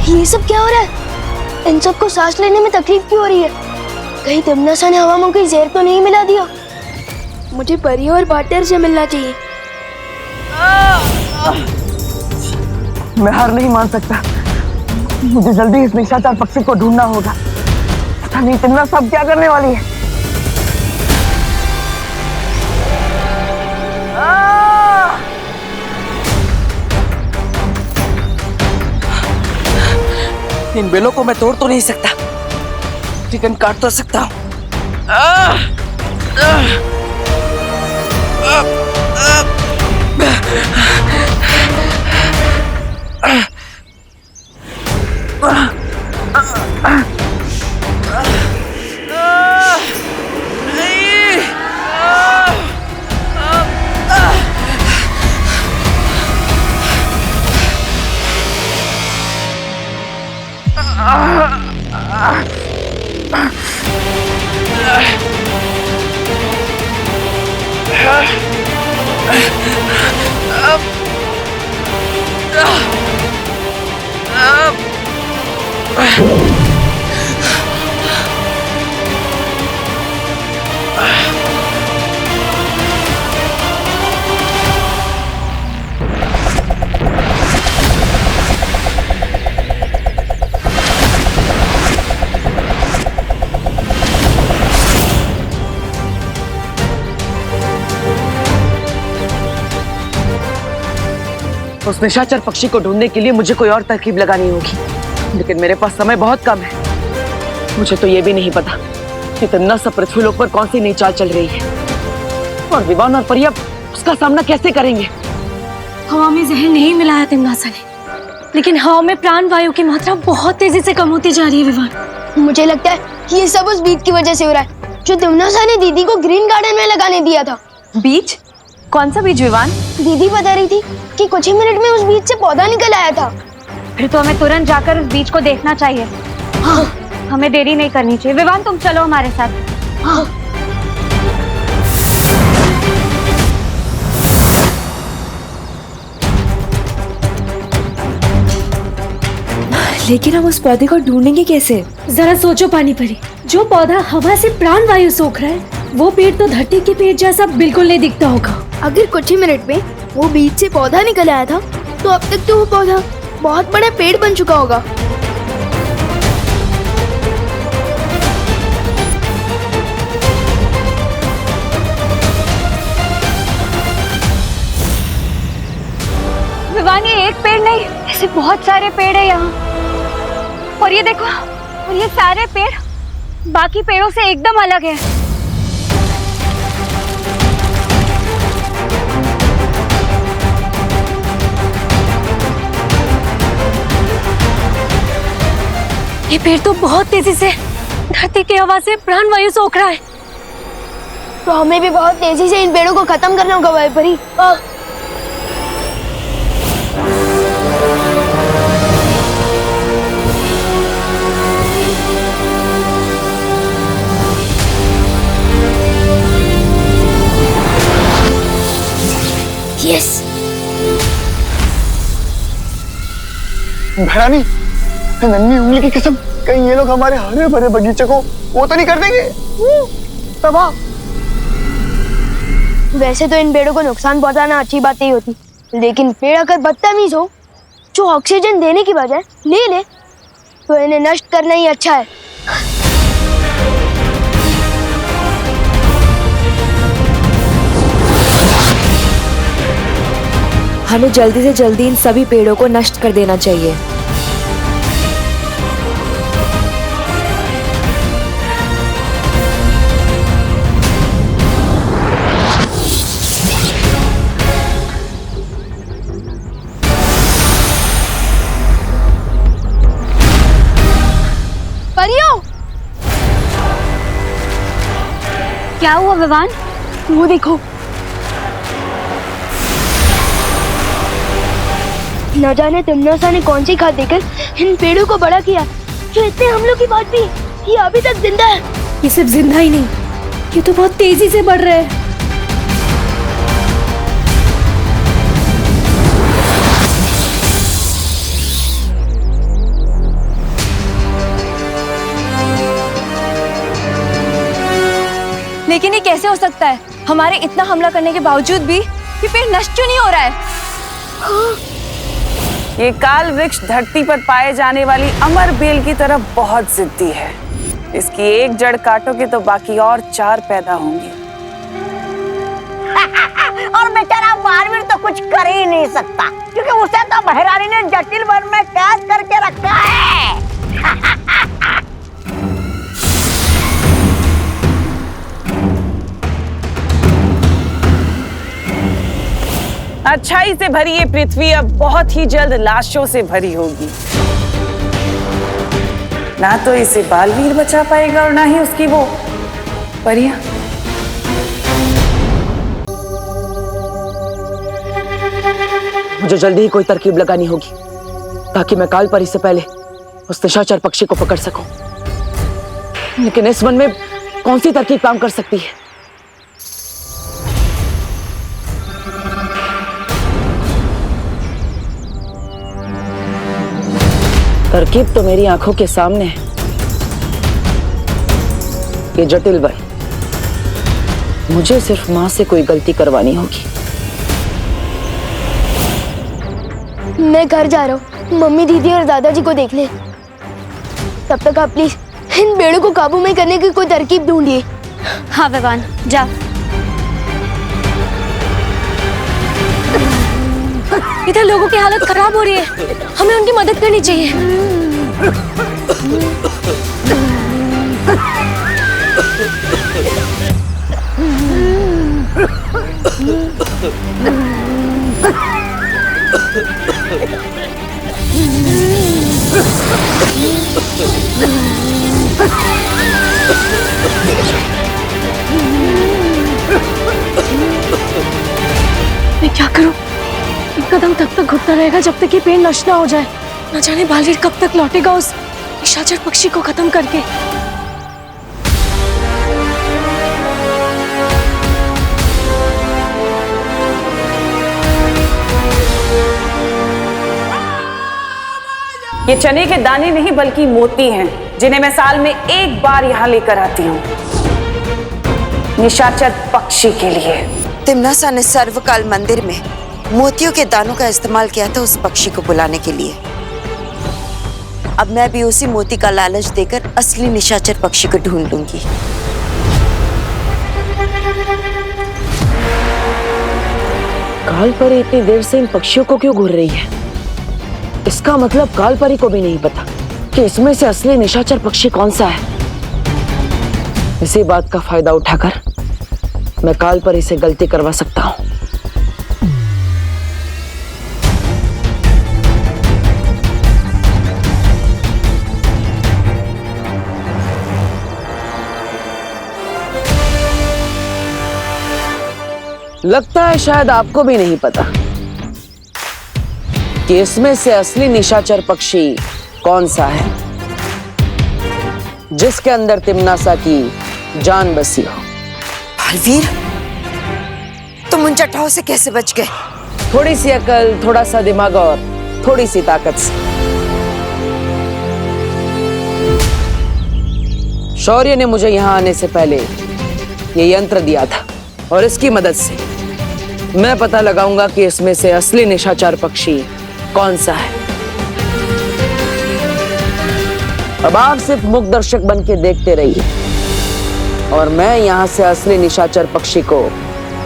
ये सब क्या हो रहा है? इन सबको सांस लेने में तकलीफ क्यों हो रही है? कहीं दमनाशा ने हवा में कोई जहर तो नहीं मिला दिया? मुझे परी और पार्टनर से मिलना चाहिए। मैं हार नहीं मान सकता। मुझे जल्दी इस निशाचर पक्षी को ढूंढना होगा। पता नहीं तिन्ना सब क्या करने वाली है। इन बेलों को मैं तोड़ तो नहीं सकता, लेकिन काट तो सकता हूँ। उस निशाचर पक्षी को ढूंढने के लिए मुझे कोई और तरकीब लगानी होगी, लेकिन मेरे पास समय बहुत कम है। मुझे तो ये भी नहीं पता कि तिम्ना सब पृथ्वी लोक पर कौन सी नई चाल चल रही है, और विवान और परिया उसका सामना कैसे करेंगे। हवा में जहर नहीं मिलाया तिम्नासा ने, लेकिन हवा में प्राण वायु की मात्रा बहुत तेजी से कम होती जा रही है विवान। मुझे लगता है कि ये सब उस बीज की वजह से हो रहा है जो तिम्नासा ने दीदी को ग्रीन गार्डन में लगाने दिया था। बीज? कौन सा बीज विवान? दीदी बता रही थी कि कुछ ही मिनट में उस बीज से पौधा निकल आया था। फिर तो हमें तुरंत जाकर उस बीज को देखना चाहिए। हाँ, हमें देरी नहीं करनी चाहिए। विवान तुम चलो हमारे साथ। हाँ। लेकिन हम उस पौधे को ढूंढेंगे कैसे? जरा सोचो पानी परी, जो पौधा हवा से प्राण वायु सोख रहा है वो पेड़ तो धरती के पेड़ जैसा बिल्कुल नहीं दिखता होगा। अगर कुछ ही मिनट में वो बीज से पौधा निकल आया था तो अब तक तो वो पौधा बहुत बड़ा पेड़ बन चुका होगा। विवान ये एक पेड़ नहीं, ऐसे बहुत सारे पेड़ है यहाँ। और ये देखो, और ये सारे पेड़ बाकी पेड़ों से एकदम अलग है। ये पेड़ तो बहुत तेजी से धरती की हवा से प्राण वायु सोख रहा है। तो हमें भी बहुत तेजी से इन पेड़ों को खत्म करना होगा वायु परी। यस। भैरानी, नन्ही उंगली की कसम, कहीं ये लोग हमारे हरे भरे बगीचे को वो तो नहीं कर देंगे? तबाह। वैसे तो इन पेड़ों को नुकसान पहुंचाना अच्छी बात नहीं होती, लेकिन पेड़ अगर बदतमीज हो, जो ऑक्सीजन देने की बजाय ले ले, तो इन्हें नष्ट करना ही अच्छा है। हमें जल्दी से जल्दी इन सभी पेड़ों को नष्ट कर देना चाहिए। परियों, क्या हुआ विवान? वो देखो, न जाने तिम्नासा ने कौन सी खाद देकर इन पेड़ों को बड़ा किया जो इतने हमलों की बाद भी ये अभी तक जिंदा है। ये सिर्फ जिंदा ही नहीं, ये तो बहुत तेजी से बढ़ रहा है। लेकिन ये कैसे हो सकता है? हमारे इतना हमला करने के बावजूद भी ये पेड़ नष्ट क्यों नहीं हो रहा है? ये काल वृक्ष धरती पर पाए जाने वाली अमर बेल की तरह बहुत जिद्दी है। इसकी एक जड़ काटोगे तो बाकी और 4 पैदा होंगे। और बेचारा बालवीर तो कुछ कर ही नहीं सकता, क्योंकि उसे तो महारानी ने जटिल वन में कैद करके रखा है। अच्छाई से भरी ये पृथ्वी अब बहुत ही जल्द लाशों से भरी होगी। ना तो इसे बालवीर बचा पाएगा और ना ही उसकी वो परियां। मुझे जल्दी ही कोई तरकीब लगानी होगी ताकि मैं काल परी से पहले उस निशाचर पक्षी को पकड़ सकूं। लेकिन इस वन में कौन सी तरकीब काम कर सकती है? तरकीब तो मेरी आंखों के सामने है। ये जटिल वन, मुझे सिर्फ मां से कोई गलती करवानी होगी। मैं घर जा रहा हूँ, मम्मी दीदी और दादाजी को देख ले। तब तक आप प्लीज इन पेड़ों को काबू में करने की कोई तरकीब ढूंढिए। हाँ विवान, जा। इधर लोगों की हालत खराब हो रही है, हमें उनकी मदद करनी चाहिए। मैं क्या करूं? एक कदम तब तक घुटता रहेगा जब तक ये पेड़ नष्ट ना हो जाए। न जाने बालवीर कब तक लौटेगा उस निशाचर पक्षी को खत्म करके। ये चने के दाने नहीं बल्कि मोती हैं, जिन्हें मैं साल में एक बार यहाँ लेकर आती हूँ, निशाचर पक्षी के लिए। तिम्नासा ने सर्वकाल मंदिर में मोतियों के दानों का इस्तेमाल किया था उस पक्षी को बुलाने के लिए। अब मैं भी उसी मोती का लालच देकर असली निशाचर पक्षी को ढूंढ लूंगी। कालपरी इतनी देर से इन पक्षियों को क्यों घूर रही है? इसका मतलब कालपरी को भी नहीं पता कि इसमें से असली निशाचर पक्षी कौन सा है। इसी बात का फायदा उठाकर मैं कालपरी से गलती करवा सकता हूँ। लगता है शायद आपको भी नहीं पता कि इसमें से असली निशाचर पक्षी कौन सा है, जिसके अंदर तिम्नासा की जान बसी हो। बालवीर, तुम उन जटाओं से कैसे बच गए? थोड़ी सी अकल, थोड़ा सा दिमाग और थोड़ी सी ताकत से। शौर्य ने मुझे यहां आने से पहले ये यंत्र दिया था और इसकी मदद से मैं पता लगाऊंगा कि इसमें से असली निशाचर पक्षी कौन सा है। अब आप सिर्फ मुख दर्शक बन के देखते रहिए और मैं यहां से असली निशाचर पक्षी को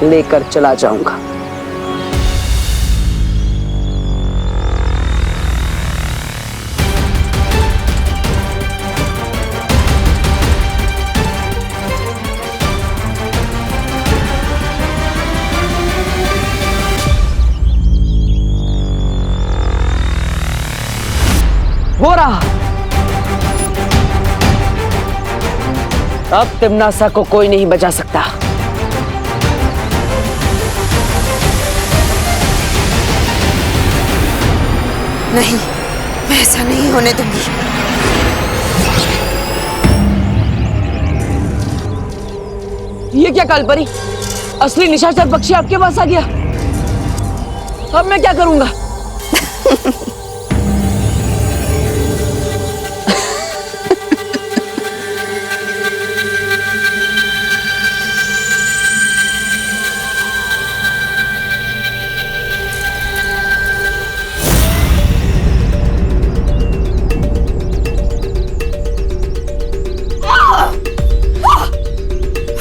लेकर चला जाऊंगा। हो रहा। अब तिम्नासा को कोई नहीं बचा सकता। नहीं, मैं ऐसा नहीं होने दूंगी। ये क्या कालपरी? असली निशाचर पक्षी आपके पास आ गया। अब मैं क्या करूंगा?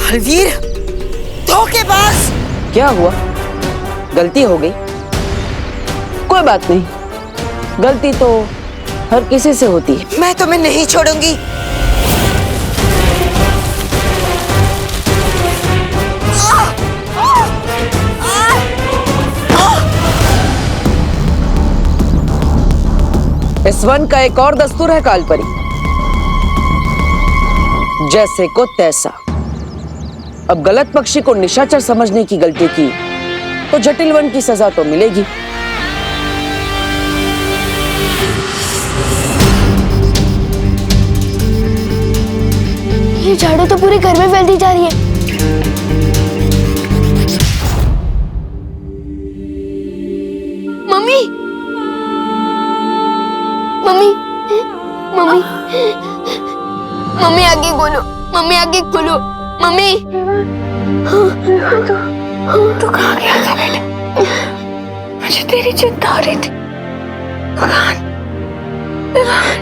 बालवीर, धोखेबाज! क्या हुआ? गलती हो गई? कोई बात नहीं, गलती तो हर किसी से होती है। मैं तुम्हें नहीं छोड़ूंगी। इस वन का एक और दस्तूर है कालपरी, जैसे को तैसा। अब गलत पक्षी को निशाचर समझने की गलती की तो जटिल वन की सजा तो मिलेगी। ये झाड़ू तो पूरे घर में फैलती जा रही है। मम्मी, मम्मी, मम्मी, मम्मी आगे खोलो, मम्मी आगे खोलो, मम्मी। तू कहाँ गया था बेटा? मुझे तेरी चिंता हो रही थी।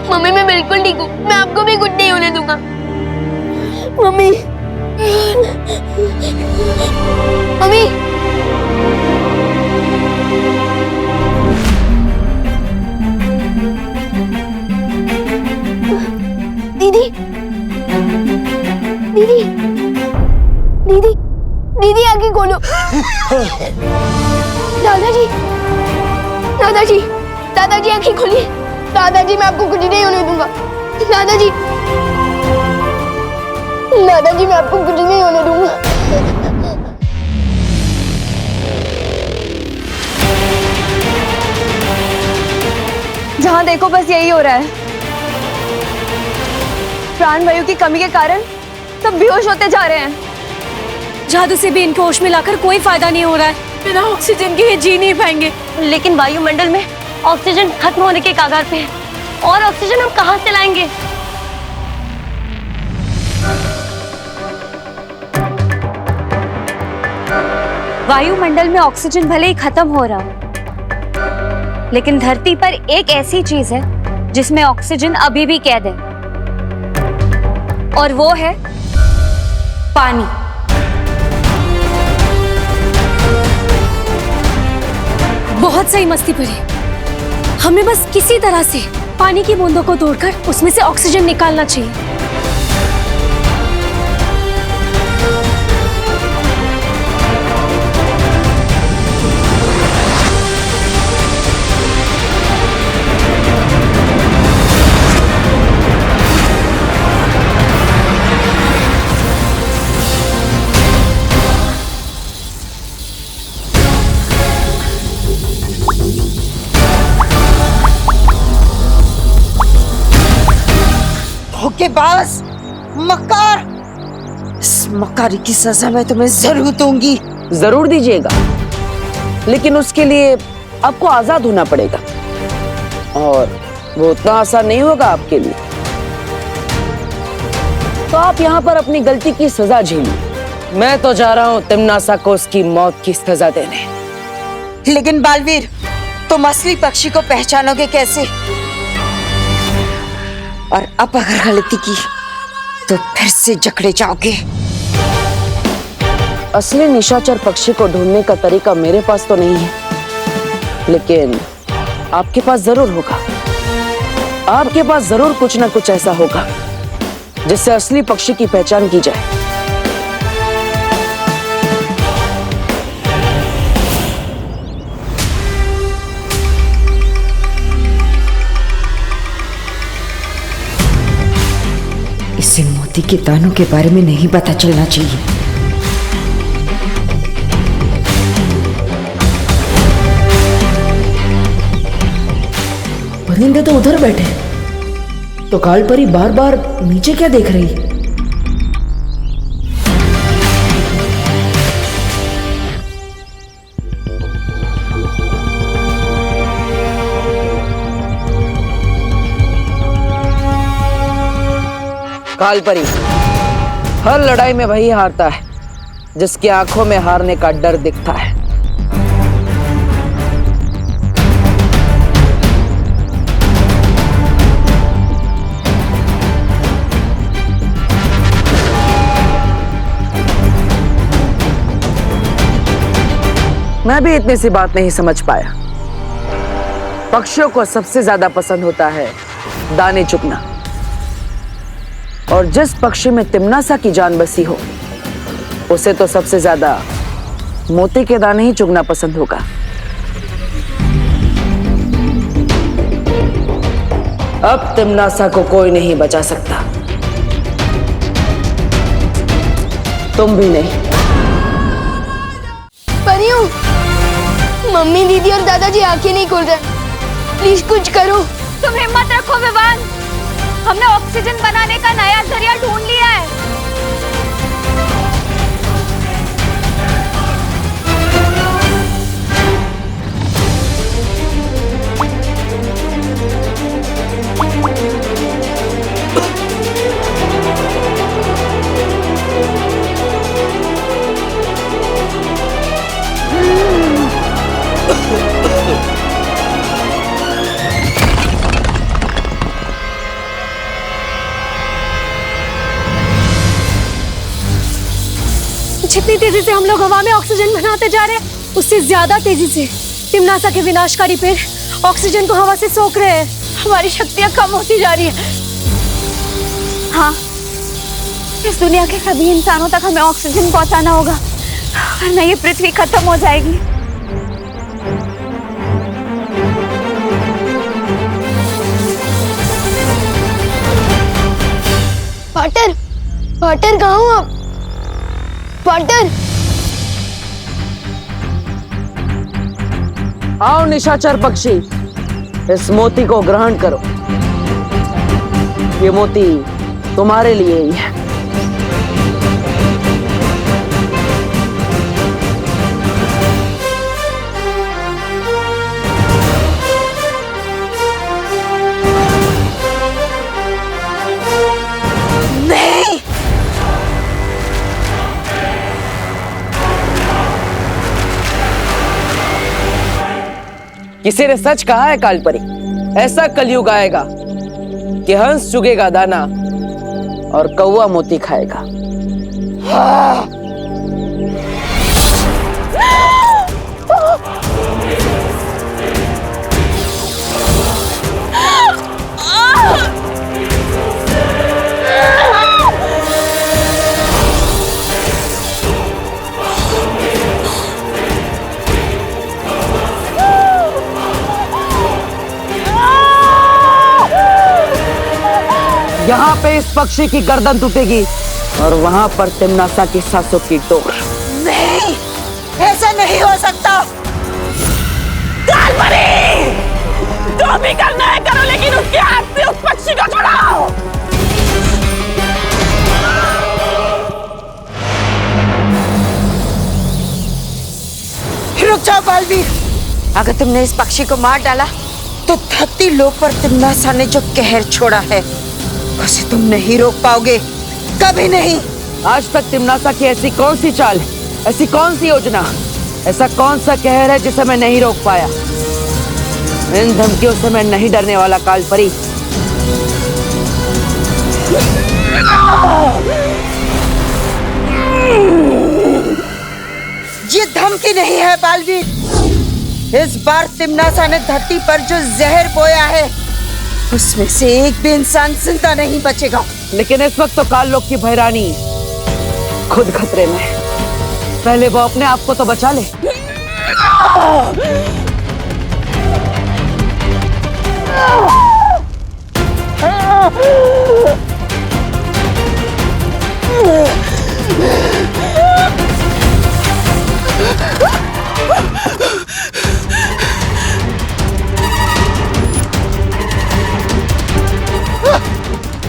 मम्मी मैं बिल्कुल ठीक हूँ, मैं आपको भी कुछ नहीं होने दूंगा। मम्मी, मम्मी, दीदी दीदी दीदी आंखें खोलो। दादाजी दादाजी दादाजी आंखें खोलिए। दादाजी मैं आपको कुछ नहीं होने दूंगा। दादाजी दादाजी मैं आपको कुछ नहीं होने दूंगा। जहां देखो बस यही हो रहा है। प्राणवायु की कमी के कारण सब बेहोश होते जा रहे हैं। जादू से भी इनको होश में लाकर कोई फायदा नहीं हो रहा है। बिना ऑक्सीजन के ये जी नहीं पाएंगे। लेकिन वायुमंडल में ऑक्सीजन खत्म होने के कगार पे है और ऑक्सीजन हम कहां से लाएंगे? वायुमंडल में ऑक्सीजन भले ही खत्म हो रहा हो, लेकिन धरती पर एक ऐसी चीज है जिसमें ऑक्सीजन अभी भी कैद है, और वो है पानी। बहुत सही मस्ती परी। हमें बस किसी तरह से पानी की बूंदों को तोड़कर उसमें से ऑक्सीजन निकालना चाहिए। धोखेबाज, मक्कार, इस मक्कारी की सजा मैं तुम्हें जरूर दूंगी। जरूर दीजिएगा, लेकिन उसके लिए आपको आजाद होना पड़ेगा, और वो उतना आसान नहीं होगा आपके लिए। तो आप यहाँ पर अपनी गलती की सजा झेलिए। मैं तो जा रहा हूँ तिम्नासा को उसकी मौत की सजा देने। लेकिन बालवीर, तुम असली पक्षी को पहचानोगे कैसे? और अब अगर गलती की तो फिर से जकड़े जाओगे। असली निशाचर पक्षी को ढूंढने का तरीका मेरे पास तो नहीं है, लेकिन आपके पास जरूर होगा। आपके पास जरूर कुछ ना कुछ ऐसा होगा जिससे असली पक्षी की पहचान की जाए। इसे मोती के दानों के बारे में नहीं पता चलना चाहिए। परिंदे तो उधर बैठे, तो काल परी बार बार नीचे क्या देख रही? काल परी, हर लड़ाई में वही हारता है जिसकी आंखों में हारने का डर दिखता है। मैं भी इतनी सी बात नहीं समझ पाया। पक्षियों को सबसे ज्यादा पसंद होता है दाने चुगना, और जिस पक्षी में तिम्नासा की जान बसी हो उसे तो सबसे ज्यादा मोती के दाने ही चुगना पसंद होगा। अब तिम्नासा को कोई नहीं बचा सकता, तुम भी नहीं। परियों, मम्मी, दीदी और दादाजी आंखें नहीं खोल रहे। प्लीज कुछ करो। तुम हिम्मत रखो विवान, हमने ऑक्सीजन बनाने का नया जरिया ढूंढ लिया है। जितनी तेजी से हम लोग हवा में ऑक्सीजन बनाते जा रहे हैं, उससे ज्यादा तेजी से तिम्नासा के विनाशकारी पेड़ ऑक्सीजन को हवा से सोख रहे हैं। हमारी शक्तियां कम होती जा रही है। हाँ, इस दुनिया के सभी इंसानों तक हमें ऑक्सीजन पहुंचाना होगा, वरना ये पृथ्वी खत्म हो जाएगी। पार्टर, पार्टर कहाँ हो आप? पार्टर, आओ निशाचर पक्षी, इस मोती को ग्रहण करो। ये मोती तुम्हारे लिए ही है। नहीं, किसी ने सच कहा है कालपरी, ऐसा कलयुग आएगा कि हंस चुगेगा दाना और कौवा मोती खाएगा। यहाँ पे इस पक्षी की गर्दन टूटेगी और वहां पर तिम्नासा की सांसों की डोर। नहीं, ऐसा नहीं हो सकता। कालपरी, जो भी करना है करो, लेकिन उसके हाथ से उस पक्षी को छुड़ाओ। रुक जाओ बालवीर, अगर तुमने इस पक्षी को मार डाला तो धरती लोक पर तिम्नासा ने जो कहर छोड़ा है उसे तुम नहीं रोक पाओगे, कभी नहीं। आज तक तिम्नासा की ऐसी कौन सी चाल है, ऐसी कौन सी योजना, ऐसा कौन सा कहर है जिसे मैं नहीं रोक पाया? इन धमकियों से मैं नहीं डरने वाला कालपरी। ये धमकी नहीं है बालवीर, इस बार तिम्नासा ने धरती पर जो जहर बोया है उसमें से एक भी इंसान जिंदा नहीं बचेगा। लेकिन इस वक्त तो काल लोक की भैरानी खुद खतरे में है। पहले वो अपने आप को तो बचा ले।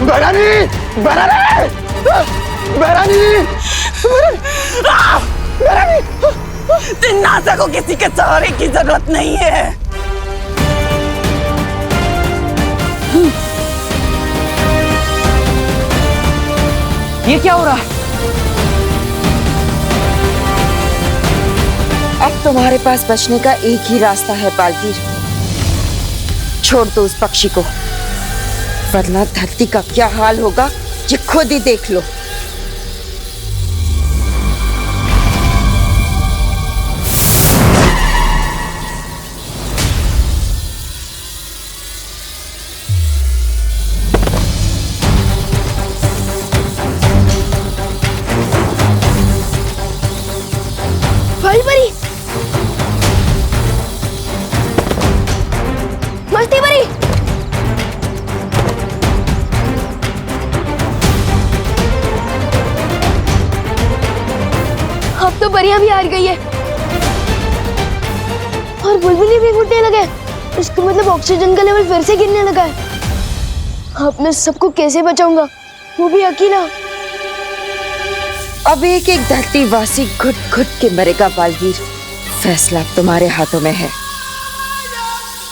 बहरानी, बहरानी, बहरानी, बहरानी। तिम्नासा को किसी के सहारे की जरूरत नहीं है। ये क्या हो रहा है? अब तुम्हारे पास बचने का एक ही रास्ता है बालवीर, छोड़ दो उस पक्षी को, वरना धरती का क्या हाल होगा ये खुद ही देख लो। कालपरी, मस्ती परी, अब तो परियां भी हार गई है और बुलबुली भी फूटने लगे। इसका मतलब ऑक्सीजन का लेवल फिर से गिरने लगा है। अब मैं सबको कैसे बचाऊंगा, वो भी अकेला। अब एक एक धरतीवासी घुट घुट के मरेगा बालवीर, फैसला तुम्हारे हाथों में है।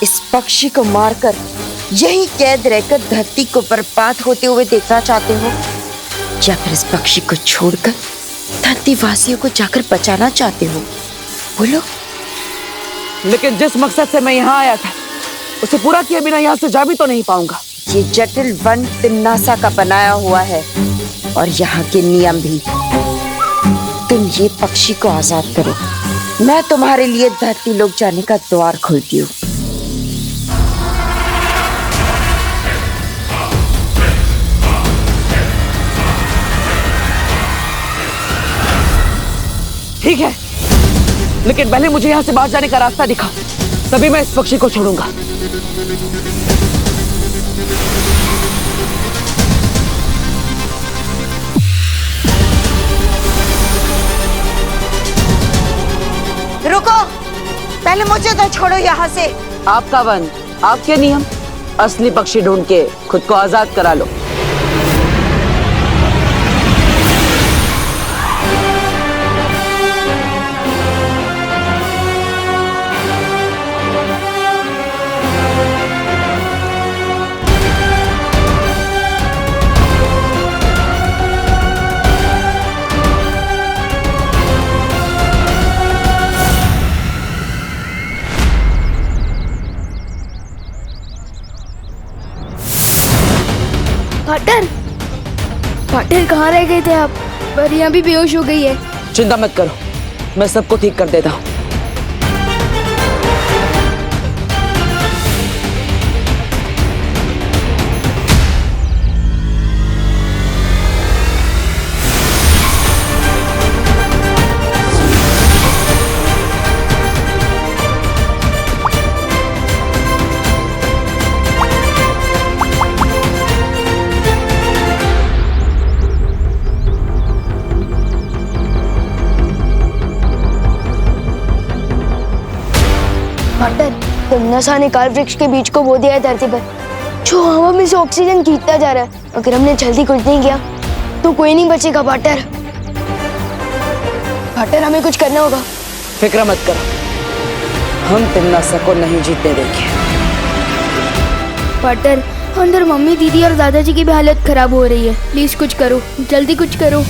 इस पक्षी को मारकर यही कैद रहकर धरती को बर्बाद होते हुए देखना चाहते हो, या फिर इस पक्षी को छोड़कर धरतीवासियों को जाकर बचाना चाहते हो? बोलो। लेकिन जिस मकसद से मैं यहाँ आया था उसे पूरा किए बिना यहाँ से जा भी तो नहीं पाऊंगा। ये जटिल वन तिम्नासा का बनाया हुआ है और यहाँ के नियम भी। तुम ये पक्षी को आजाद करो, मैं तुम्हारे लिए धरती लोक जाने का द्वार खोलती हूँ। ठीक है, लेकिन पहले मुझे यहाँ से बाहर जाने का रास्ता दिखाओ, तभी मैं इस पक्षी को छोड़ूंगा। रुको, पहले मुझे तो छोड़ो यहाँ से। आपका वन, आपके नियम, असली पक्षी ढूंढ के खुद को आजाद करा लो। पार्टनर, पार्टनर कहाँ रह गए थे आप? परियां भी बेहोश हो गई है। चिंता मत करो, मैं सबको ठीक कर देता हूँ। पार्टनर, तमन्ना ने काल वृक्ष के बीज को बो दिया है धरती पर, जो हवा में से ऑक्सीजन खींचता जा रहा है। अगर हमने जल्दी कुछ नहीं किया तो कोई नहीं बचेगा पार्टनर। पार्टनर, हमें कुछ करना होगा। फिक्र मत करो, हम तमन्ना को नहीं जीतने देंगे। पार्टनर, अंदर मम्मी, दीदी और दादाजी की भी हालत खराब हो रही है। प्लीज कुछ करो, जल्दी कुछ करो।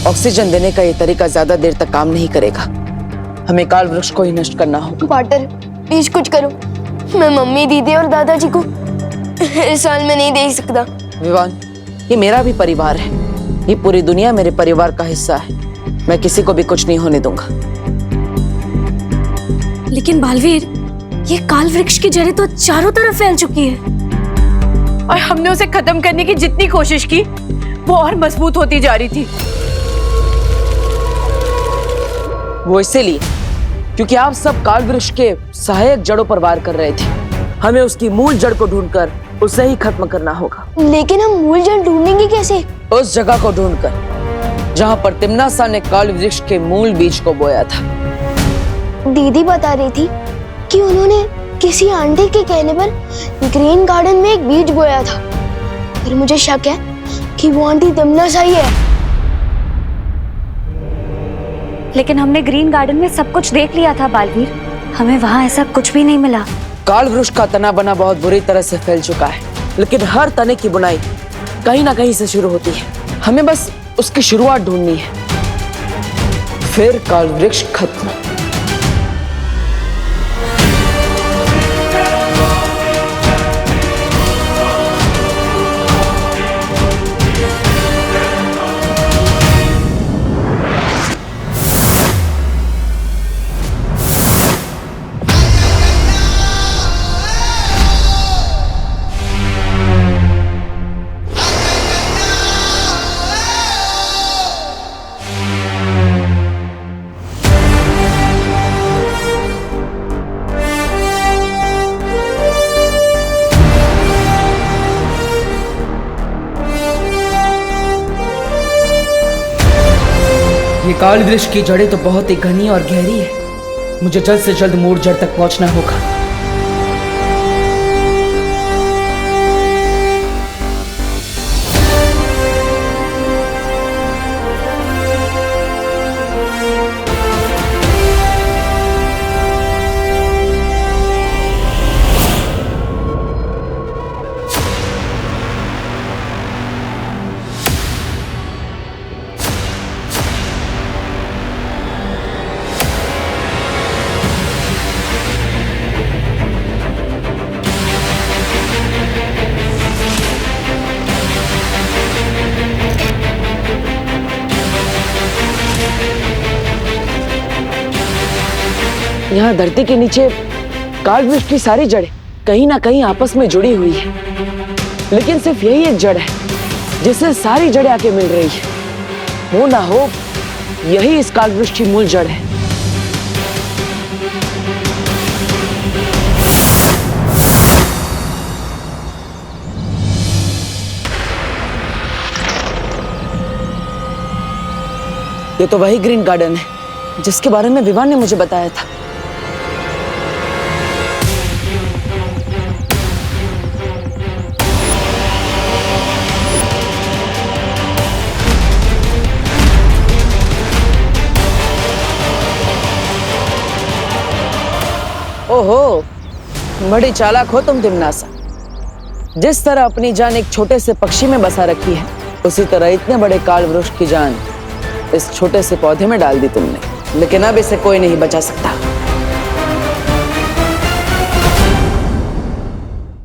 ऑक्सीजन देने का ये तरीका ज्यादा देर तक काम नहीं करेगा, हमें काल वृक्ष को ही नष्ट करना होगा। पार्टनर, प्लीज कुछ करो। मैं मम्मी, दीदी और दादाजी को इस साल में नहीं देख सकता। विवान, ये मेरा भी परिवार है, ये पूरी दुनिया मेरे परिवार का हिस्सा है। मैं किसी को भी कुछ नहीं होने दूंगा। लेकिन बालवीर, ये काल वृक्ष की जड़ें तो चारों तरफ फैल चुकी है और हमने उसे खत्म करने की जितनी कोशिश की वो और मजबूत होती जा रही थी। वो इसीलिए क्योंकि आप सब काल वृक्ष के सहायक जड़ों पर वार कर रहे थे। हमें उसकी मूल जड़ को ढूंढकर उसे ही खत्म करना होगा। लेकिन हम मूल जड़ ढूंढेंगे कैसे? उस जगह को ढूंढकर जहां पर तिम्नासा ने काल वृक्ष के मूल बीज को बोया था। दीदी बता रही थी कि उन्होंने किसी आंटी के कहने पर ग्रीन गार्डन में एक बीज बोया था। फिर मुझे शक है कि वो आंटी तिम्नासा ही है। लेकिन हमने ग्रीन गार्डन में सब कुछ देख लिया था बालवीर, हमें वहाँ ऐसा कुछ भी नहीं मिला। काल वृक्ष का तना बना बहुत बुरी तरह से फैल चुका है, लेकिन हर तने की बुनाई कहीं ना कहीं से शुरू होती है। हमें बस उसकी शुरुआत ढूंढनी है, फिर काल वृक्ष खत्म। ये काल वृक्ष की जड़ें तो बहुत ही घनी और गहरी है। मुझे जल्द से जल्द मूल जड़ तक पहुंचना होगा। यहाँ धरती के नीचे काल वृक्ष की सारी जड़ें कहीं ना कहीं आपस में जुड़ी हुई है, लेकिन सिर्फ यही एक जड़ है जिससे सारी जड़ें आके मिल रही है। हो ना हो, यही इस काल वृक्ष की मूल जड़ है। ये तो वही ग्रीन गार्डन है जिसके बारे में विवान ने मुझे बताया था। ओहो, बड़ी चालाक हो तुम तिमनासा। जिस तरह अपनी जान एक छोटे से पक्षी में बसा रखी है, उसी तरह इतने बड़े काल वृक्ष की जान इस छोटे से पौधे में डाल दी तुमने। लेकिन अब इसे कोई नहीं बचा सकता।